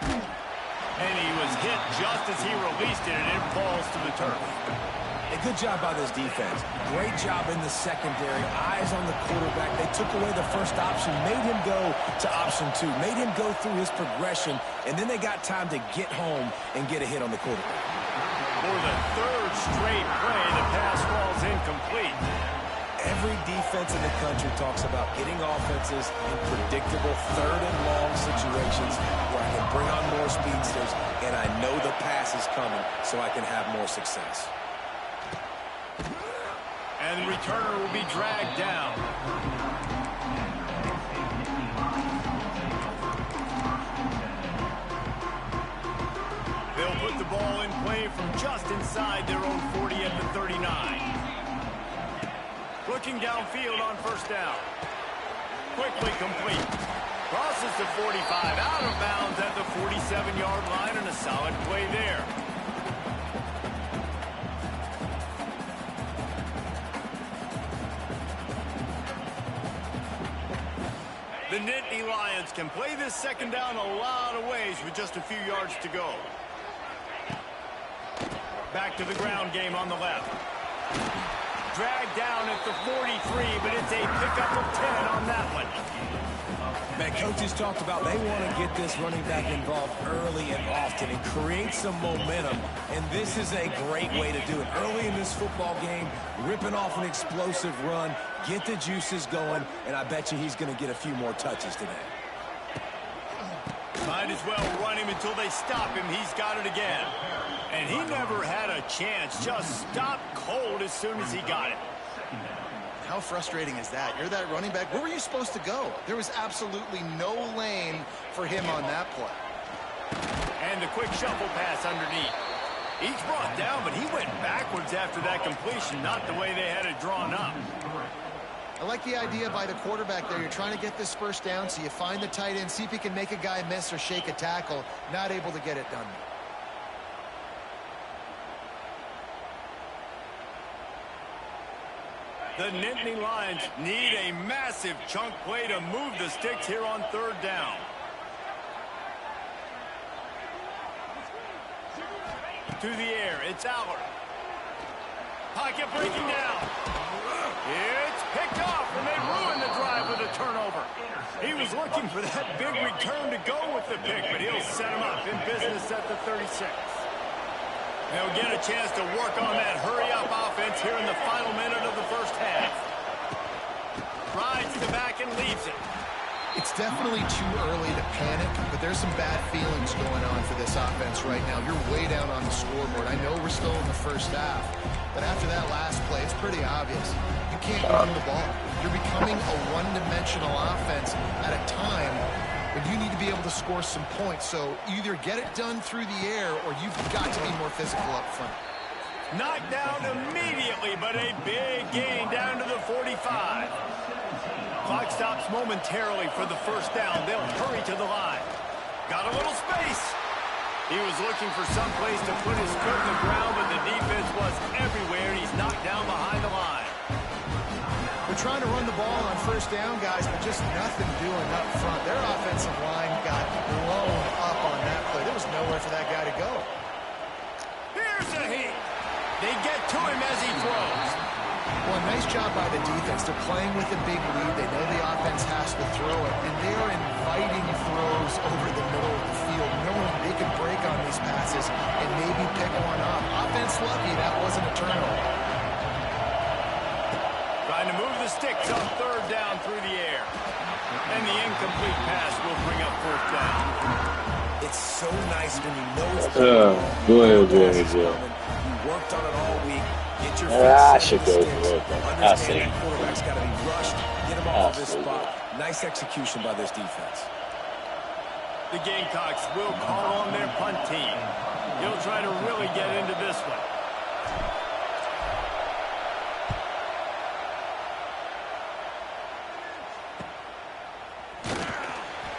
And he was hit just as he released it, and it falls to the turf. A good job by this defense. Great job in the secondary. Eyes on the quarterback. They took away the first option, made him go to option 2, made him go through his progression, and then they got time to get home and get a hit on the quarterback. For the third straight play, the pass falls incomplete. Every defense in the country talks about getting offenses in predictable third and long situations where I can bring on more speedsters, and I know the pass is coming so I can have more success. And the returner will be dragged down. They'll put the ball in play from just inside their own 40 at the 39. Looking downfield on first down. Quickly complete. Crosses the 45, out of bounds at the 47-yard line, and a solid play there. The Nittany Lions can play this second down a lot of ways with just a few yards to go. Back to the ground game on the left. Dragged down at the 43, but it's a pickup of 10 on that one. Man, coaches talked about they want to get this running back involved early and often and create some momentum, and this is a great way to do it. Early in this football game, ripping off an explosive run, get the juices going, and I bet you he's going to get a few more touches today. Might as well run him until they stop him. He's got it again. And he never had a chance. Just stopped cold as soon as he got it. How frustrating is that? You're that running back. Where were you supposed to go? There was absolutely no lane for him on that play. And the quick shuffle pass underneath. He's brought down, but he went backwards after that completion, not the way they had it drawn up. I like the idea by the quarterback there. You're trying to get this first down, so you find the tight end, see if he can make a guy miss or shake a tackle. Not able to get it done. The Nittany Lions need a massive chunk play to move the sticks here on third down. To the air, it's Aller. Pocket breaking down. It's picked off, and they ruin the drive with a turnover. He was looking for that big return to go with the pick, but he'll set him up in business at the 36. They'll get a chance to work on that hurry-up offense here in the final minute of the first half. Rides the back and leaves it. It's definitely too early to panic, but there's some bad feelings going on for this offense right now. You're way down on the scoreboard. I know we're still in the first half, but after that last play, it's pretty obvious. You can't run the ball. You're becoming a one-dimensional offense at a time when you need to be able to score some points. So either get it done through the air or you've got to be more physical up front. Knocked down immediately, but a big gain down to the 45. Clock stops momentarily for the first down. They'll hurry to the line. Got a little space. He was looking for some place to put his foot in the ground, but the defense was everywhere. He's knocked down behind the line. They're trying to run the ball on first down, guys, but just nothing doing up front. Their offensive line got blown up on that play. There was nowhere for that guy to go. Here's a hit. They get to him as he throws. Well, nice job by the defense. They're playing with a big lead. They know the offense has to throw it, and they are inviting throws over the middle of the field, knowing they can break on these passes and maybe pick one up. Offense lucky that wasn't a turnover. Trying to move the sticks on third down through the air. And the incomplete pass will bring up fourth down. It's so nice when you know it's Go ahead. You worked on it all week. Get your I feet should set go in for the it. sticks. I see. Understand that quarterback's got to be rushed. Get him off this spot. Nice execution by this defense. The Gamecocks will call on their punt team. He'll try to really get into this one.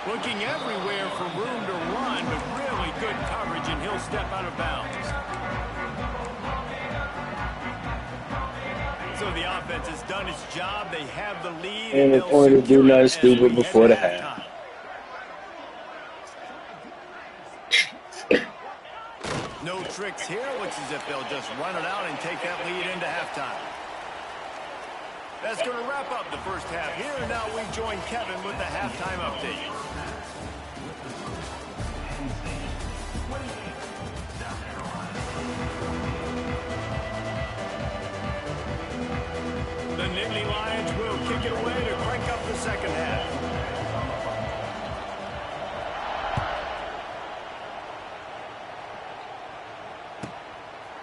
Looking everywhere for room to run, but really good coverage, and he'll step out of bounds. So the offense has done its job. They have the lead. And the point to do nothing stupid before the half. No tricks here. Looks as if they'll just run it out and take that lead into halftime. That's going to wrap up the first half here. And now we join Kevin with the halftime update. The Nittany Lions will kick it away to crank up the second half.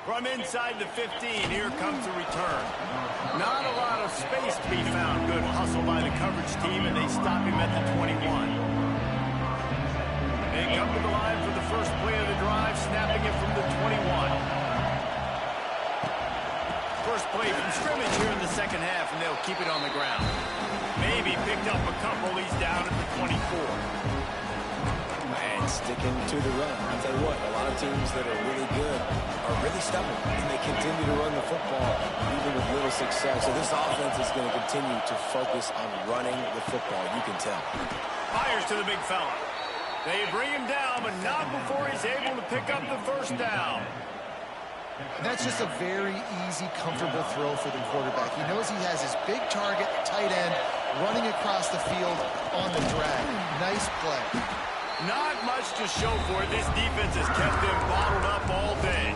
From inside the 15, here comes the return. Not a lot of space to be found. Good hustle by the coverage team, and they stop him at the 21. They come to the line for the first play of the drive, snapping it from the 21. First play from scrimmage here in the second half, and they'll keep it on the ground. Maybe picked up a couple. He's down at the 24. And sticking to the run. I'll tell you what, a lot of teams that are really good are really stubborn, and they continue to run the football even with little success. So this offense is going to continue to focus on running the football. You can tell. Fires to the big fella. They bring him down, but not before he's able to pick up the first down. That's just a very easy, comfortable throw for the quarterback. He knows he has his big target, tight end, running across the field on the drag. Nice play. Not much to show for it. This defense has kept them bottled up all day.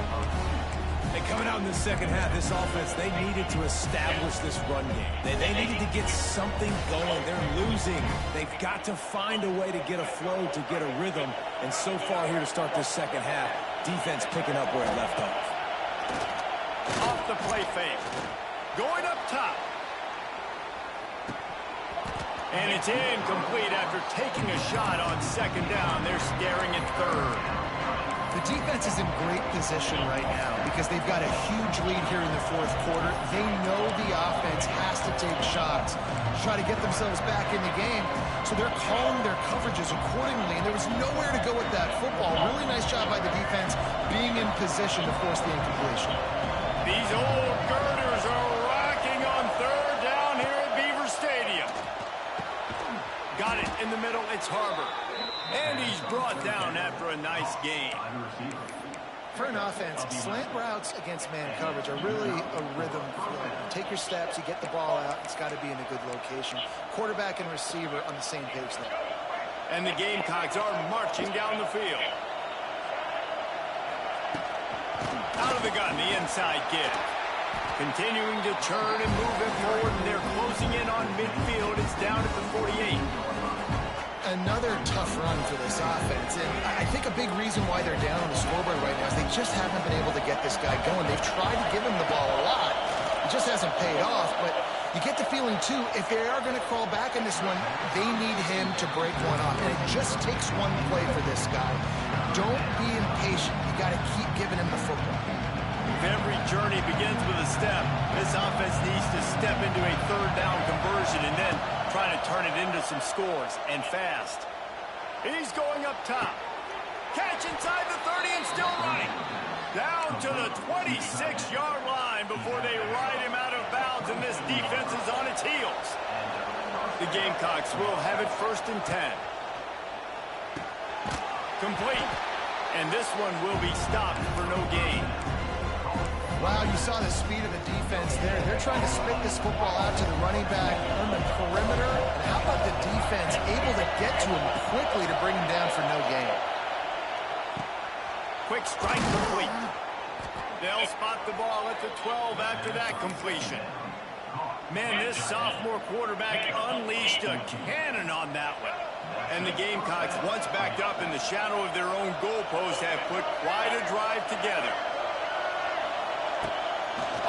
And coming out in the second half, this offense, they needed to establish this run game. They needed to get something going. They're losing. They've got to find a way to get a flow, to get a rhythm. And so far here to start this second half, defense picking up where it left off. Off the play fake. Going up top. And it's incomplete after taking a shot on second down. They're staring at third. The defense is in great position right now because they've got a huge lead here in the fourth quarter. They know the offense has to take shots to try to get themselves back in the game. So they're calling their coverages accordingly, and there was nowhere to go with that football. Really nice job by the defense being in position to force the incompletion. These old girders are rocking on third down here at Beaver Stadium. Got it in the middle. It's Harbor. And he's brought down after a nice game. For an offense, slant routes against man coverage are really a rhythm flow. You take your steps, you get the ball out, it's got to be in a good location. Quarterback and receiver on the same page there. And the Gamecocks are marching down the field. Out of the gun, the inside give. Continuing to churn and move it forward, and they're closing in on midfield. It's down at the 48. Another tough run for this offense, and I think a big reason why they're down on the scoreboard right now is they just haven't been able to get this guy going. They've tried to give him the ball a lot. It just hasn't paid off, but you get the feeling, too, if they are going to crawl back in this one, they need him to break one off, and it just takes one play for this guy. Don't be impatient. You got to keep giving him the football. If every journey begins with a step, this offense needs to step into a third down conversion and then try to turn it into some scores, and fast. He's going up top. Catch inside the 30 and still running. Down to the 26-yard line before they ride him out of bounds, and this defense is on its heels. The Gamecocks will have it 1st and 10. Complete. And this one will be stopped for no gain. Wow, you saw the speed of the defense there. They're trying to spit this football out to the running back on the perimeter. And how about the defense able to get to him quickly to bring him down for no gain? Quick strike complete. They'll spot the ball at the 12 after that completion. Man, this sophomore quarterback unleashed a cannon on that one. And the Gamecocks, once backed up in the shadow of their own goalpost, have put quite a drive together.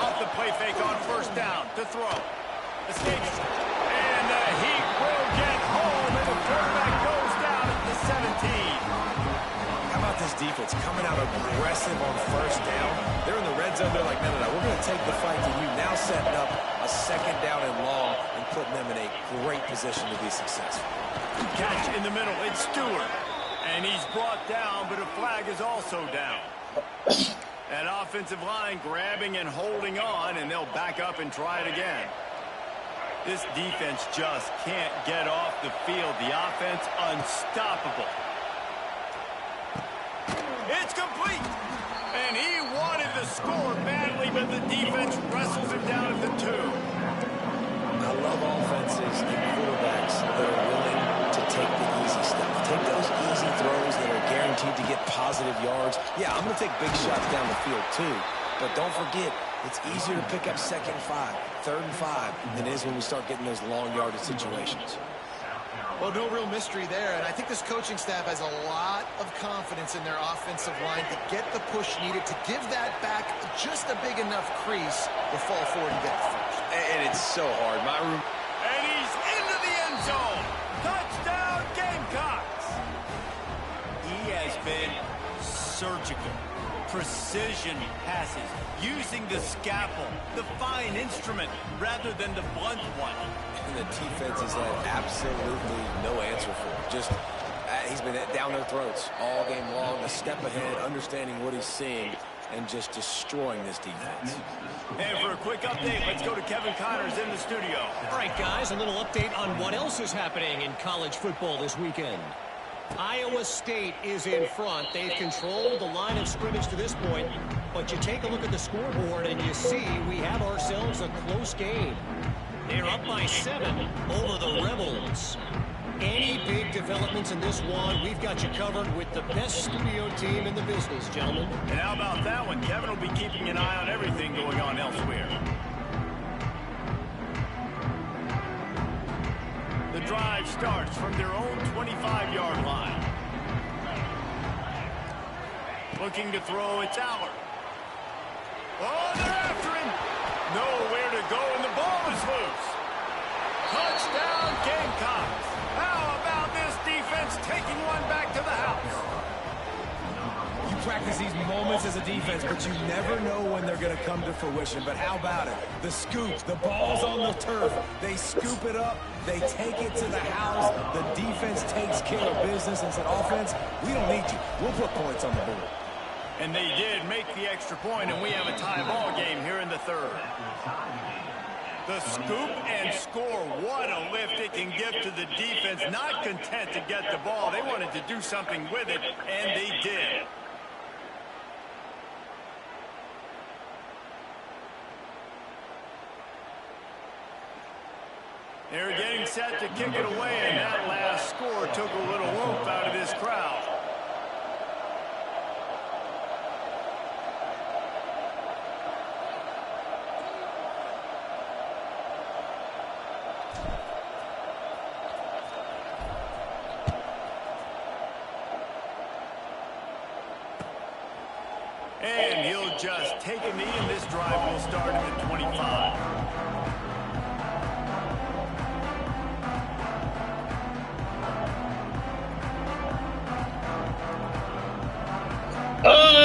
Off the play fake on 1st down to throw. Escapes. And the Heat will get home, and the quarterback goes down at the 17. How about this defense coming out aggressive on 1st down? They're in the red zone. They're like, no, we're going to take the fight to you. Now setting up a 2nd down and long and putting them in a great position to be successful. Catch in the middle. It's Stewart. And he's brought down, but a flag is also down. That offensive line grabbing and holding on, and they'll back up and try it again. This defense just can't get off the field. The offense unstoppable. It's complete. And he wanted the score badly, but the defense wrestles him down at the 2. I love offenses and quarterbacks that are willing to take the easy stuff. Take those easy throws that are guaranteed to get positive yards. Yeah, I'm going to take big shots down the field too. But don't forget, it's easier to pick up 2nd and 5, 3rd and 5 than it is when we start getting those long yardage situations. Well, no real mystery there, and I think this coaching staff has a lot of confidence in their offensive line to get the push needed to give that back just a big enough crease to fall forward and get the first. And it's so hard. And he's into the end zone. Touchdown, Gamecocks. He has been surgical. Precision passes, using the scalpel, the fine instrument, rather than the blunt one. And the defense has had absolutely no answer for it. Just, he's been down their throats all game long, a step ahead, understanding what he's seeing, and just destroying this defense. And for a quick update, let's go to Kevin Connors in the studio. All right, guys, a little update on what else is happening in college football this weekend. Iowa State is in front. They've controlled the line of scrimmage to this point, but you take a look at the scoreboard and you see we have ourselves a close game. They're up by 7 over the Rebels. Any big developments in this one, we've got you covered with the best studio team in the business, gentlemen. And how about that one? Kevin will be keeping an eye on everything going on elsewhere. The drive starts from their own 25-yard line. Looking to throw, it's Aller. Oh, they're after him. Nowhere to go, and the ball is loose. Touchdown, Gamecocks. How about this defense taking one back to the house? You practice these moments as a defense, but you never know when they're going to come to fruition. But how about it? The scoop, the ball's on the turf. They scoop it up. They take it to the house. The defense takes care of business and said, offense, we don't need you. We'll put points on the board. And they did make the extra point, and we have a tie ball game here in the third. The scoop and score. What a lift it can give to the defense. Not content to get the ball. They wanted to do something with it, and they did. They're getting set to kick it away, and that last score took a little oomph out of this crowd. And he'll just take a knee, and this drive will start at the 25. Oh!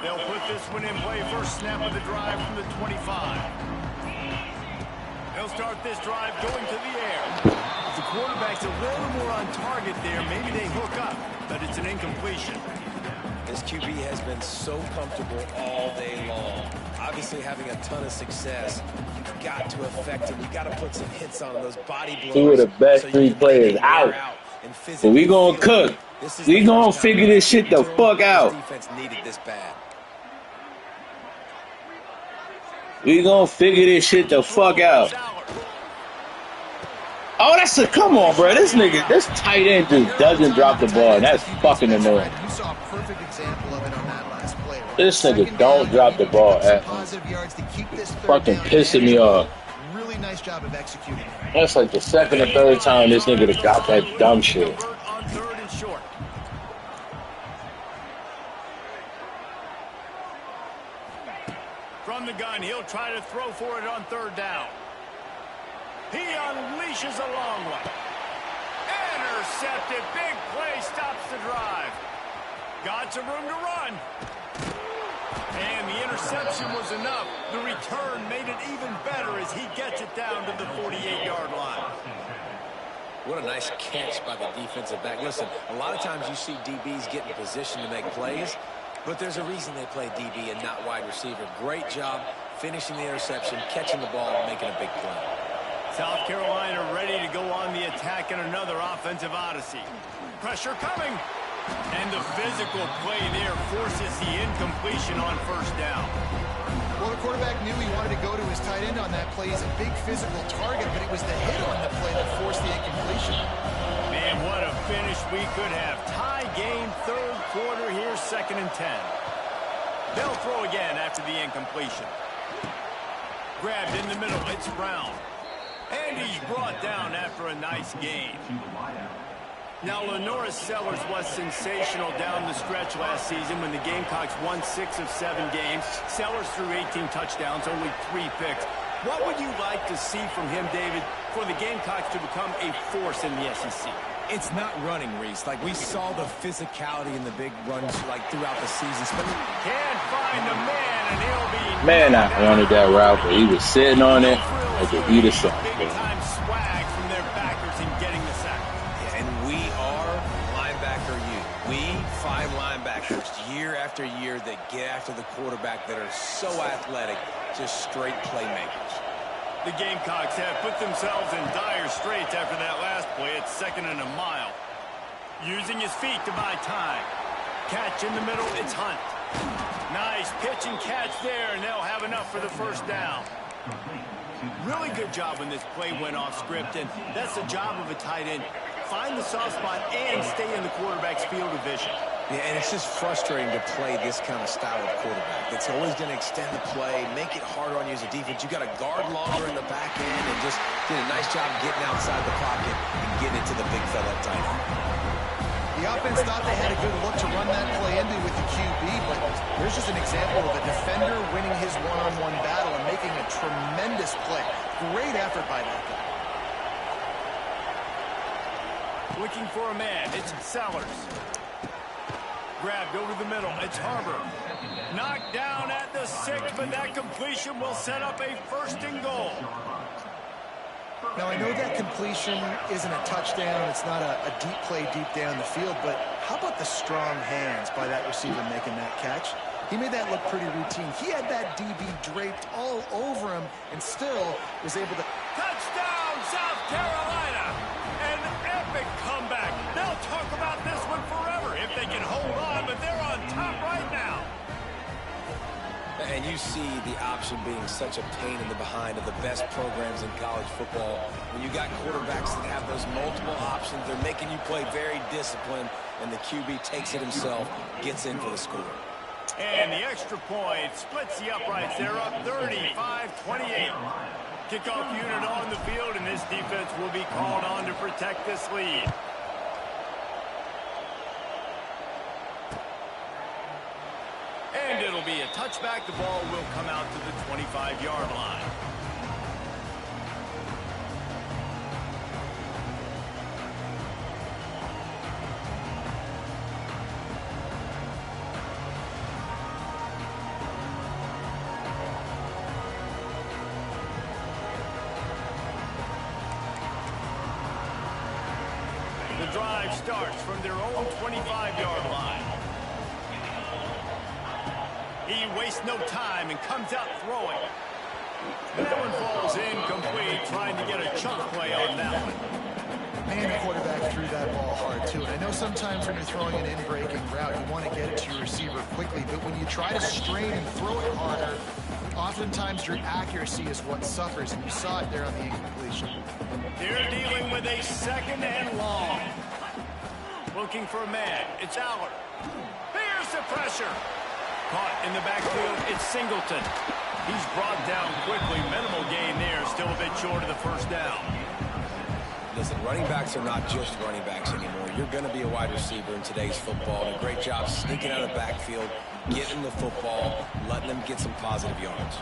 They'll put this one in play. First snap of the drive from the 25. They'll start this drive going to the air. The quarterback's a little more on target there. Maybe they hook up, but it's an incompletion. This QB has been so comfortable all day long. Obviously having a ton of success. You've got to affect him. You've got to put some hits on him. Those body blows. Two of the best three players out. But we gonna cook. We gonna figure this shit the fuck out. Defense needed this bad. We gonna figure this shit the fuck out. Oh, that's a come on, bro. This nigga, this tight end just doesn't drop the ball. And that's fucking annoying. You saw a perfect example of it on that last play. This nigga don't drop the ball at all. Fucking pissing me off. Really nice job of executing. That's like the second or third time this nigga done got that dumb shit. On third and short. From the gun, he'll try to throw for it on third down. He unleashes a long one. Intercepted. Big play stops the drive. Got some room to run. And the interception was enough. The return made it even better as he gets it down to the 48-yard line. What a nice catch by the defensive back. Listen, a lot of times you see DBs get in position to make plays, but there's a reason they play DB and not wide receiver. Great job finishing the interception, catching the ball, and making a big play. South Carolina ready to go on the attack in another offensive odyssey. Pressure coming. And the physical play there forces the incompletion on first down. Well, the quarterback knew he wanted to go to his tight end on that play. He's a big physical target, but it was the hit on the play that forced the incompletion. Man, what a finish we could have. Tie game, third quarter here, 2nd and 10. They'll throw again after the incompletion. Grabbed in the middle, it's Brown. And he's brought down after a nice gain. Now, Lenora Sellers was sensational down the stretch last season when the Gamecocks won 6 of 7 games. Sellers threw 18 touchdowns, only 3 picks. What would you like to see from him, David, for the Gamecocks to become a force in the SEC? It's not running, Reese. Like, we saw the physicality in the big runs, like, throughout the season. Can't find the man, and he'll be... Man, I wanted that route, but he was sitting on it like a eat a song. Big-time swag from their backers in getting the sack. And we are linebacker you. We find linebackers year after year that get after the quarterback that are so athletic, just straight playmakers. The Gamecocks have put themselves in dire straits after that last play. It's 2nd and a mile. Using his feet to buy time. Catch in the middle, it's Hunt. Nice pitch and catch there, and they'll have enough for the first down. Really good job when this play went off script, and that's the job of a tight end. Find the soft spot and stay in the quarterback's field of vision. Yeah, and it's just frustrating to play this kind of style of quarterback. It's always going to extend the play, make it harder on you as a defense. You got to guard longer in the back end and just did a nice job getting outside the pocket and getting it to the big fella at tight end. The offense thought they had a good look to run that play into with the QB, but there's just an example of a defender winning his one-on-one battle and making a tremendous play. Great effort by that guy. Looking for a man. It's Sellers. Grabbed over the middle. It's Harbor. Knocked down at the 6, but that completion will set up a 1st and goal. Now, I know that completion isn't a touchdown. It's not a deep play deep down the field, but how about the strong hands by that receiver making that catch? He made that look pretty routine. He had that DB draped all over him and still was able to... Touchdown, South Carolina! An epic comeback. They'll talk about this one forever if they can hold on, but they're on top right now. And you see the option being such a pain in the behind of the best programs in college football. When you got quarterbacks that have those multiple options, they're making you play very disciplined, and the QB takes it himself, gets in for the score. And the extra point splits the uprights. They're up 35-28. Kickoff unit on the field, and this defense will be called on to protect this lead. And it'll be a touchback. The ball will come out to the 25-yard line. The drive starts from their own 25-yard line. He wastes no time and comes out throwing. And that one falls incomplete, trying to get a chunk play on that one. Man, the quarterback threw that ball hard, too. And I know sometimes when you're throwing an in-breaking route, you want to get it to your receiver quickly. But when you try to strain and throw it harder, oftentimes your accuracy is what suffers. And you saw it there on the incompletion. They're dealing with a 2nd and long. Looking for a man. It's Aller. Here's the pressure. Caught in the backfield, it's Singleton. He's brought down quickly. Minimal gain there, still a bit short of the 1st down. Listen, running backs are not just running backs anymore. You're going to be a wide receiver in today's football. And a great job sneaking out of the backfield, getting the football, letting them get some positive yards.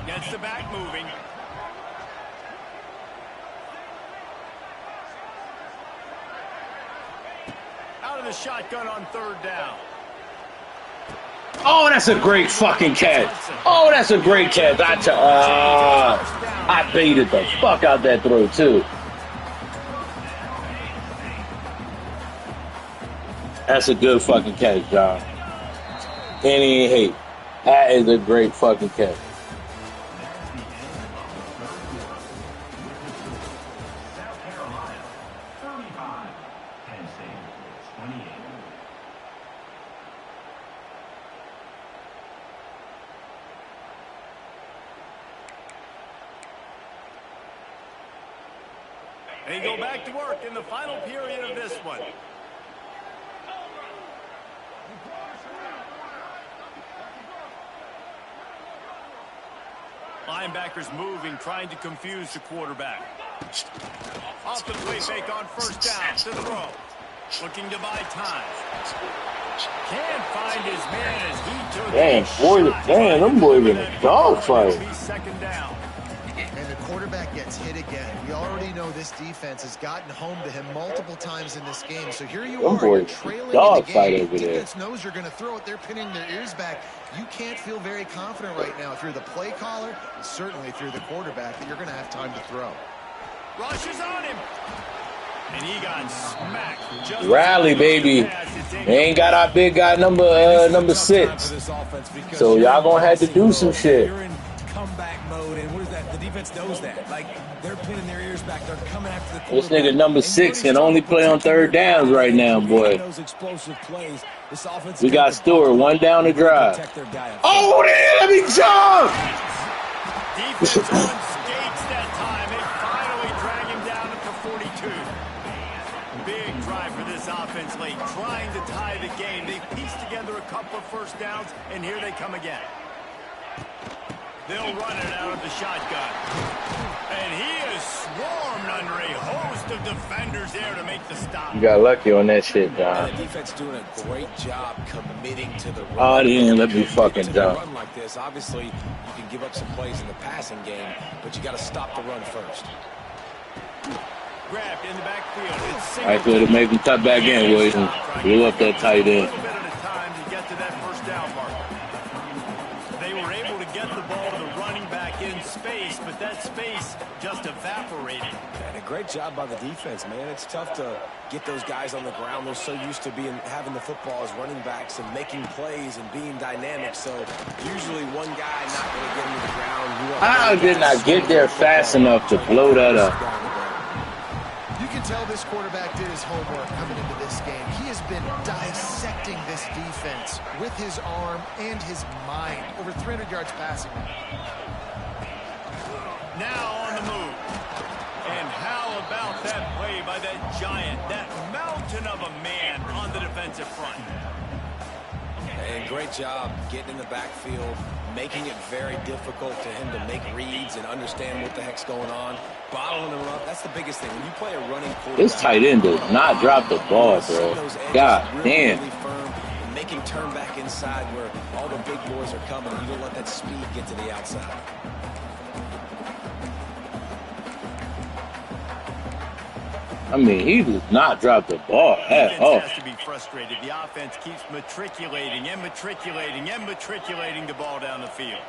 Gets the back moving. Out of the shotgun on 3rd down. Oh, that's a great fucking catch. Oh, that's a great catch. I baited the fuck out that throw, too. That's a good fucking catch, John. Any hate. That is a great fucking catch. South Carolina, 35. Penn State, 28. They go back to work in the final period of this one. Linebackers moving, trying to confuse the quarterback. Off the play fake on 1st down to throw. Looking to buy time. Can't find his man as he took them boys in a dogfight. 2nd down. And the quarterback gets hit again. We already know this defense has gotten home to him multiple times in this game. So here you are, you're trailing in the game. Defense knows you're going to throw it. They're pinning their ears back. You can't feel very confident right now if you're the play caller, and certainly if you're the quarterback, that you're going to have time to throw. Rush is on him. And he got smacked. Just Rally, baby. They ain't got our big guy number 6. So y'all gonna have to do some shit. You're in comeback mode, and what is that? The defense knows that. Like, they're pinning their ears back. They're coming after the quarterback. This nigga number 6 can only play on 3rd downs right now, boy. We got Stewart, 1 down to drive. Oh, let me jump! Defense on skates that time. They finally drag him down at the 42. Big drive for this offense late, trying to tie the game. They pieced together a couple of first downs, and here they come again. They'll run it out of the shotgun. And he is swarmed under a host of defenders there to make the stop. You got lucky on that shit, John. The defense doing a great job committing to the run. Oh, they didn't let me fucking jump. Run like this, obviously, you can give up some plays in the passing game, but you got to stop the run first. Grabbed in the backfield. I could have made him cut back in, Williams. Blew up that tight end. A little bit at a time to get to that first down marker. They were able to get the ball to the running back in space, but that space just evaporated. And a great job by the defense, man. It's tough to get those guys on the ground. They're so used to having the football as running backs and making plays and being dynamic. So usually one guy not going to get him to the ground. How did not get there fast enough to blow that up? You can tell this quarterback did his homework coming into this game. He has been dissecting this defense with his arm and his mind. Over 300 yards passing. Now on the move. And how about that play by that giant, that mountain of a man on the defensive front? And great job getting in the backfield, making it very difficult to him to make reads and understand what the heck's going on. Bottling him up, that's the biggest thing. When you play a running quarterback, This tight end does not drop the ball, bro. God damn. Really firm, and make him turn back inside where all the big boys are coming. You don't let that speed get to the outside. I mean, he does not drop the ball at all. Has to be frustrated. The offense keeps matriculating and matriculating and matriculating the ball down the field.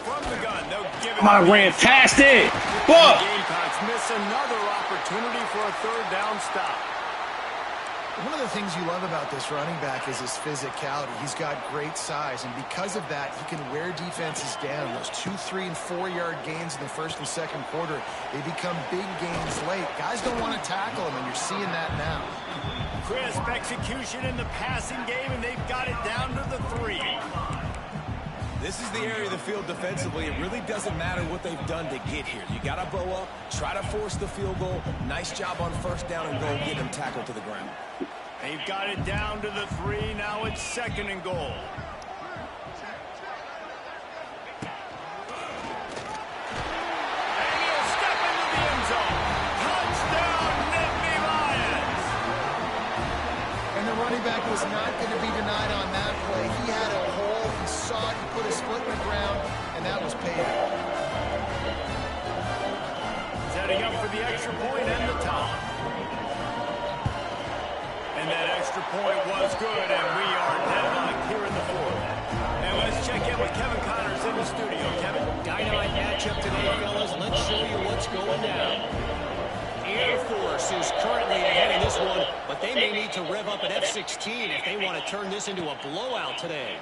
From the gun, they'll give it. I ran past it. Fuck. Gamecocks miss another opportunity for a third down stop. One of the things you love about this running back is his physicality. He's got great size, and because of that, he can wear defenses down. Those 2, 3, and 4-yard gains in the first and second quarter, they become big gains late. Guys don't want to tackle him, and you're seeing that now. Crisp execution in the passing game, and they've got it down to the 3. This is the area of the field defensively. It really doesn't matter what they've done to get here. You got to bow up, try to force the field goal. Nice job on first down and goal, get them tackled to the ground. They've got it down to the 3. Now it's 2nd and goal. And he'll step into the end zone. Touchdown, Nittany Lions. And the running back was not going to be denied on that play. He had a hole. He saw it. He put his foot in the ground, and that was paid. Setting up for the extra point and the top. And that extra point was good, and we are deadlocked here in the 4th. And let's check in with Kevin Connors in the studio. Kevin? Dynamite matchup today, fellas. Let's show you what's going down. Air Force is currently ahead in this one, but they may need to rev up an F-16 if they want to turn this into a blowout today.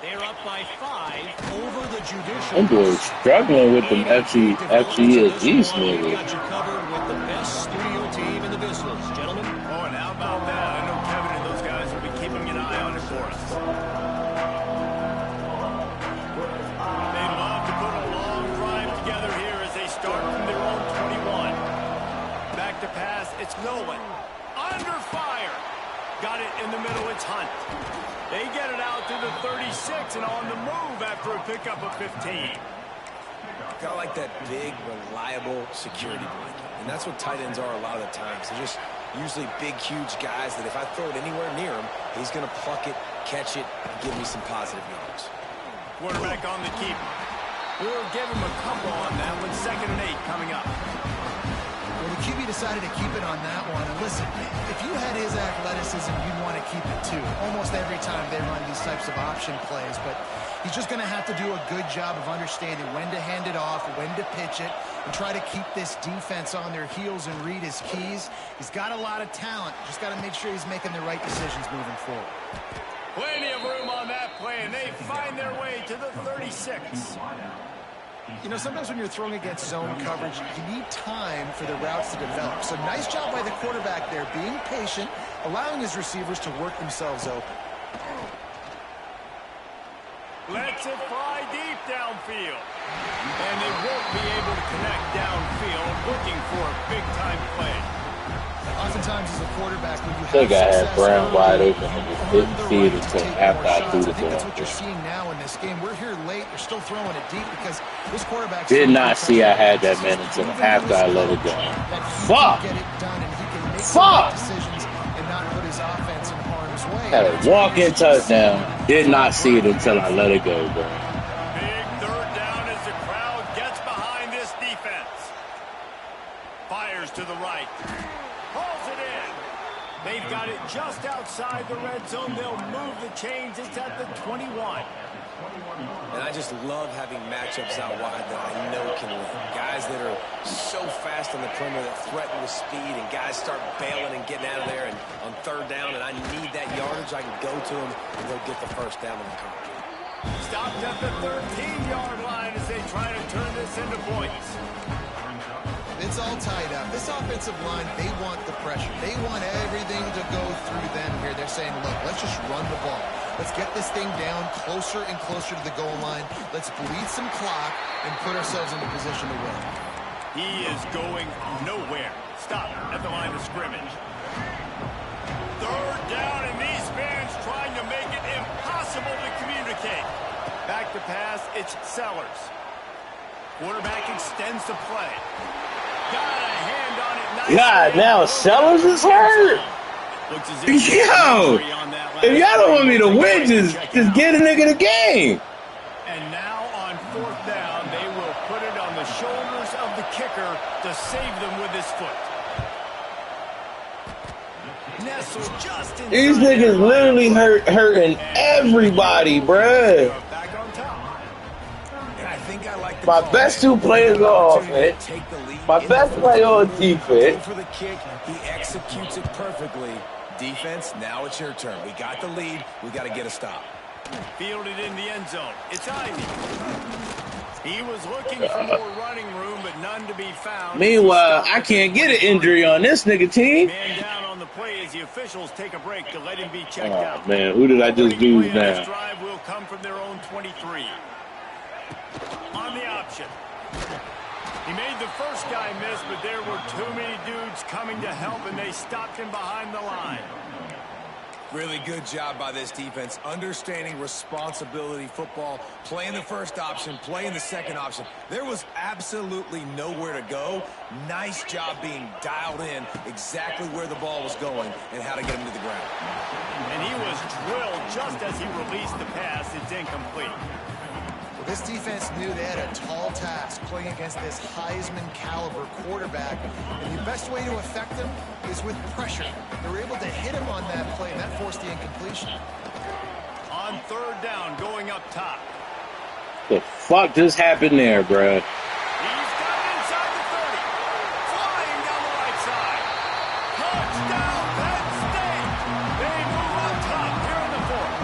They're up by 5 over the Judicial. Them boys struggling with them FCSG We've niggas. got you covered with the best studio team in the business, gentlemen. Oh, and how about that? I know Kevin and those guys will be keeping an eye on it for us. They love to put a long drive together here as they start from their own 21. Back to pass, it's Nolan. Under fire. Got it in the middle, it's Hunt. They get it out to the 36 and on the move after a pickup of 15. Kind of like that big, reliable security blanket. And that's what tight ends are a lot of the times. They're just usually big, huge guys that if I throw it anywhere near him, he's going to pluck it, catch it, and give me some positive yards. Quarterback on the keep. We'll give him a couple on that one. 2nd and 8 coming up. Well, the QB decided to keep it on that one. And listen, if you had his athleticism, you'd want to keep it too. Almost every time they run these types of option plays. But he's just going to have to do a good job of understanding when to hand it off, when to pitch it, and try to keep this defense on their heels and read his keys. He's got a lot of talent. Just got to make sure he's making the right decisions moving forward. Plenty of room on that play, and they find their way to the 36. You know, sometimes when you're throwing against zone coverage, you need time for the routes to develop. So nice job by the quarterback there, being patient, allowing his receivers to work themselves open. Lets it fly deep downfield. And they won't be able to connect downfield, looking for a big-time play. a quarterback when you I think have I had success Brown early, wide open and just earn didn't the see it right to until take after more I shots. threw I the think that's ball. what you're seeing now in this game. We're here late. They're still throwing it deep because this quarterback Did seems to be not see testing I the had that limits. man He's until proven to after his I let it coach go. that he can Fuck! get it done and he can make the right Fuck! decisions and not put his offense in harm's way. Had And a that's what walk-in you're seeing touchdown. now. Did not see it until I let it go, bro. Big third down as the crowd gets behind this defense. Fires to the right. Pulls it in. They've got it just outside the red zone. They'll move the chains. It's at the 21. And I just love having matchups out wide that I know can win. Guys that are so fast on the perimeter that threaten with speed, and guys start bailing and getting out of there. And on third down, and I need that yardage, I can go to them, and they'll get the first down in the country. Stopped at the 13-yard line as they try to turn this into points. It's all tied up. This offensive line, they want the pressure. They want everything to go through them here. They're saying, look, let's just run the ball. Let's get this thing down closer and closer to the goal line. Let's bleed some clock and put ourselves into position to win. He is going nowhere. Stop at the line of scrimmage. Third down, and these fans trying to make it impossible to communicate. Back to pass, it's Sellers. Quarterback extends the play. Got a hand on it. Nice God, now Sellers is hurt? Yo! If y'all don't want me to win, just get a nigga the game. And now on fourth down, they will put it on the shoulders of the kicker to save them with his foot. Nestled just inside. These niggas literally hurting everybody, bruh. Back on top. And I think I like the My call. best two players are offense. Take the lead My in best the player on Go defense. for the kick. He executes it perfectly. Defense, now it's your turn. We got the lead. We got to get a stop. Fielded in the end zone. It's Ivy. He was looking for more running room, but none to be found. Meanwhile, I can't get an injury on this nigga team. Man down on the play as the officials take a break to let him be checked out. Oh, man, who did I just lose Play on this now? drive will come from their own 23. On the option. He made the first guy miss, but there were too many dudes coming to help, and they stopped him behind the line. Really good job by this defense, understanding responsibility football, playing the first option, playing the second option. There was absolutely nowhere to go. Nice job being dialed in exactly where the ball was going and how to get him to the ground. And he was drilled just as he released the pass. It's incomplete. Well, this defense knew they had a tall task playing against this Heisman caliber quarterback, and the best way to affect him is with pressure. They were able to hit him on that play, and that forced the incompletion. On third down, going up top. The fuck just happened there, bruh? He's got it inside the 30. Flying down the right side. Touchdown, Penn State. They move on top here in the fourth.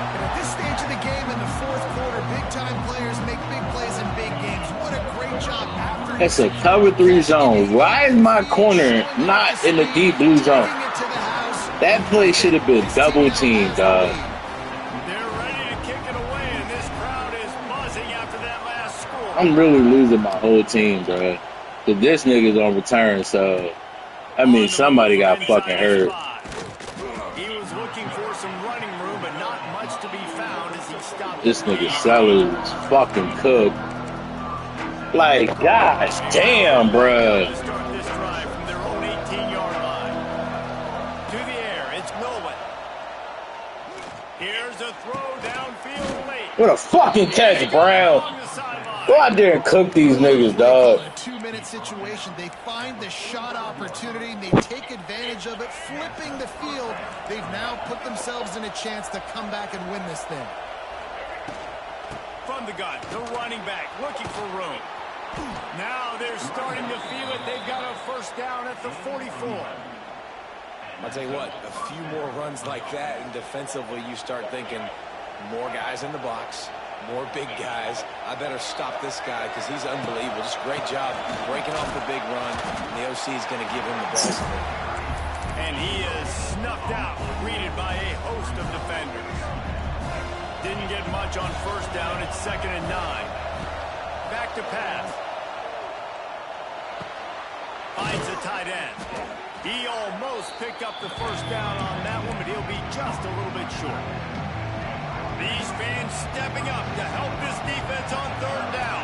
And at this stage of the game in the fourth quarter, big-time players make big plays in big games. What a great job after. That's a cover 3 zone. Why is my corner not in the deep blue zone? That play should have been double teamed, dog. They're ready to kick it away, and this crowd is buzzing after that last score. I'm really losing my whole team, bruh. Cause this nigga's on return, so I mean somebody got fucking hurt. He was looking for some running room, but not much to be found as he stopped. This nigga Sellers is fucking cooked. Like, gosh damn, bruh. To start this drive from their own 18-yard line. To the air, it's Milwin. Here's a throw downfield late. What a fucking catch, Brown. Along the sideline. Go out there and cook these niggas, dog. In a 2-minute situation, they find the shot opportunity, and they take advantage of it, flipping the field. They've now put themselves in a chance to come back and win this thing. From the gun, the running back looking for room. Now they're starting to feel it. They've got a first down at the 44. I'll tell you what, a few more runs like that, and defensively you start thinking more guys in the box, more big guys. I better stop this guy because he's unbelievable. Just great job breaking off the big run. And the OC is going to give him the ball. And he is snuffed out, greeted by a host of defenders. Didn't get much on first down. It's 2nd and 9. Back to pass. Finds a tight end. He almost picked up the first down on that one, but he'll be just a little bit short. These fans stepping up to help this defense on third down.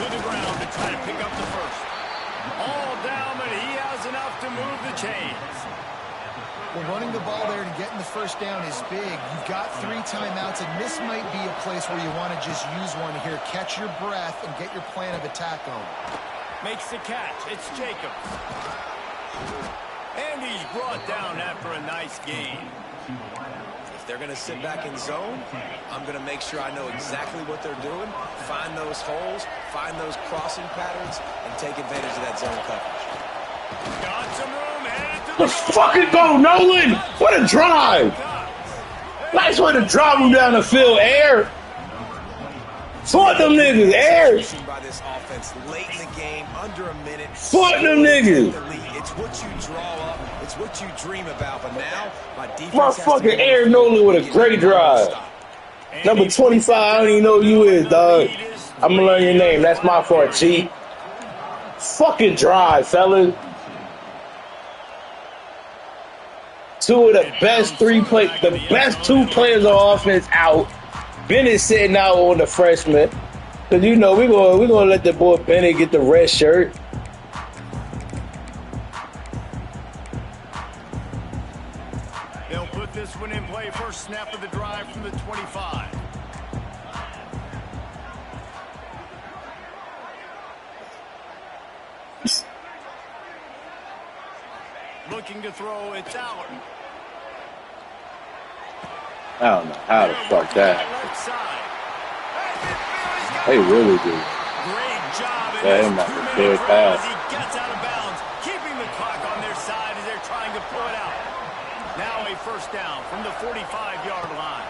To the ground to try to pick up the first. All down, but he has enough to move the chains. Well, running the ball there to getting the first down is big. You've got 3 timeouts, and this might be a place where you want to just use one here. Catch your breath and get your plan of attack going. Makes the catch. It's Jacobs. And he's brought down after a nice gain. If they're going to sit back in zone, I'm going to make sure I know exactly what they're doing, find those holes, find those crossing patterns, and take advantage of that zone coverage. Got some room, headed to Let's fucking go, Nolan! What a drive! Nice way to drive him down the field, Air. Fuck them niggas, Air. By this offense late in the game, under a minute. Fuck them niggas. It's what you draw up. It's what you dream about. But now, my defense. Motherfucking Air Nolan with a great drive. Number 25, I don't even know who you is, dog. I'm gonna learn your name. That's my fault, G. Fucking drive, fellas. 2 of the best the best 2 players on offense out. Bennett sitting out on the freshman. Cause you know we're gonna let the boy Bennett get the red shirt. They'll put this one in play. First snap of the drive from the 25. Looking to throw, it's Allen. I don't know how the fuck that. They really do. Great job. Yeah, they might be dead fast. He gets out of bounds, keeping the clock on their side as they're trying to pull it out. Now a first down from the 45-yard line.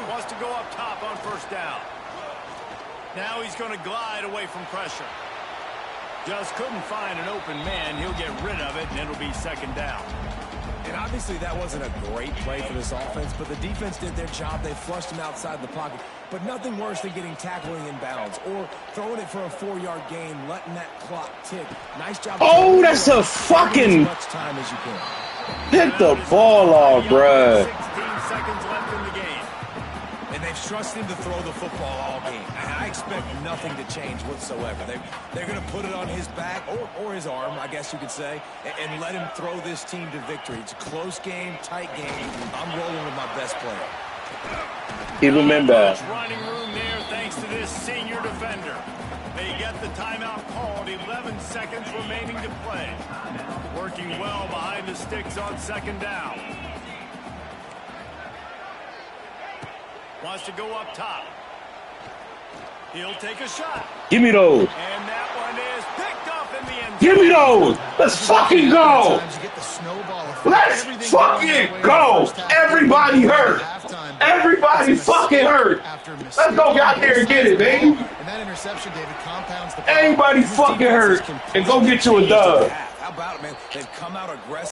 Wants to go up top on first down. Now he's going to glide away from pressure. Just couldn't find an open man. He'll get rid of it, and it'll be second down. And obviously that wasn't a great play for this offense, but the defense did their job. They flushed him outside the pocket. But nothing worse than getting tackling in bounds or throwing it for a 4-yard gain, letting that clock tick. Nice job. Oh, that's a fucking... As much time as you can. Hit the ball off, bruh. 16 seconds left in the game. And they've trusted him to throw the football all game. And I expect nothing to change whatsoever. They're going to put it on his back, or his arm, I guess you could say, and let him throw this team to victory. It's a close game, tight game. I'm rolling with my best player. Keep him in back. Running room there thanks to this senior defender. They get the timeout called. 11 seconds remaining to play. Working well behind the sticks on second down. Wants to go up top. He'll take a shot. Give me those. And that one is picked up in the end zone. Give me those. Let's fucking go. Let's fucking go. Everybody hurt. Everybody fucking hurt. Let's go out there and get it, baby. Everybody fucking hurt. And go get you a dub. How about it, man? They've come out aggressive.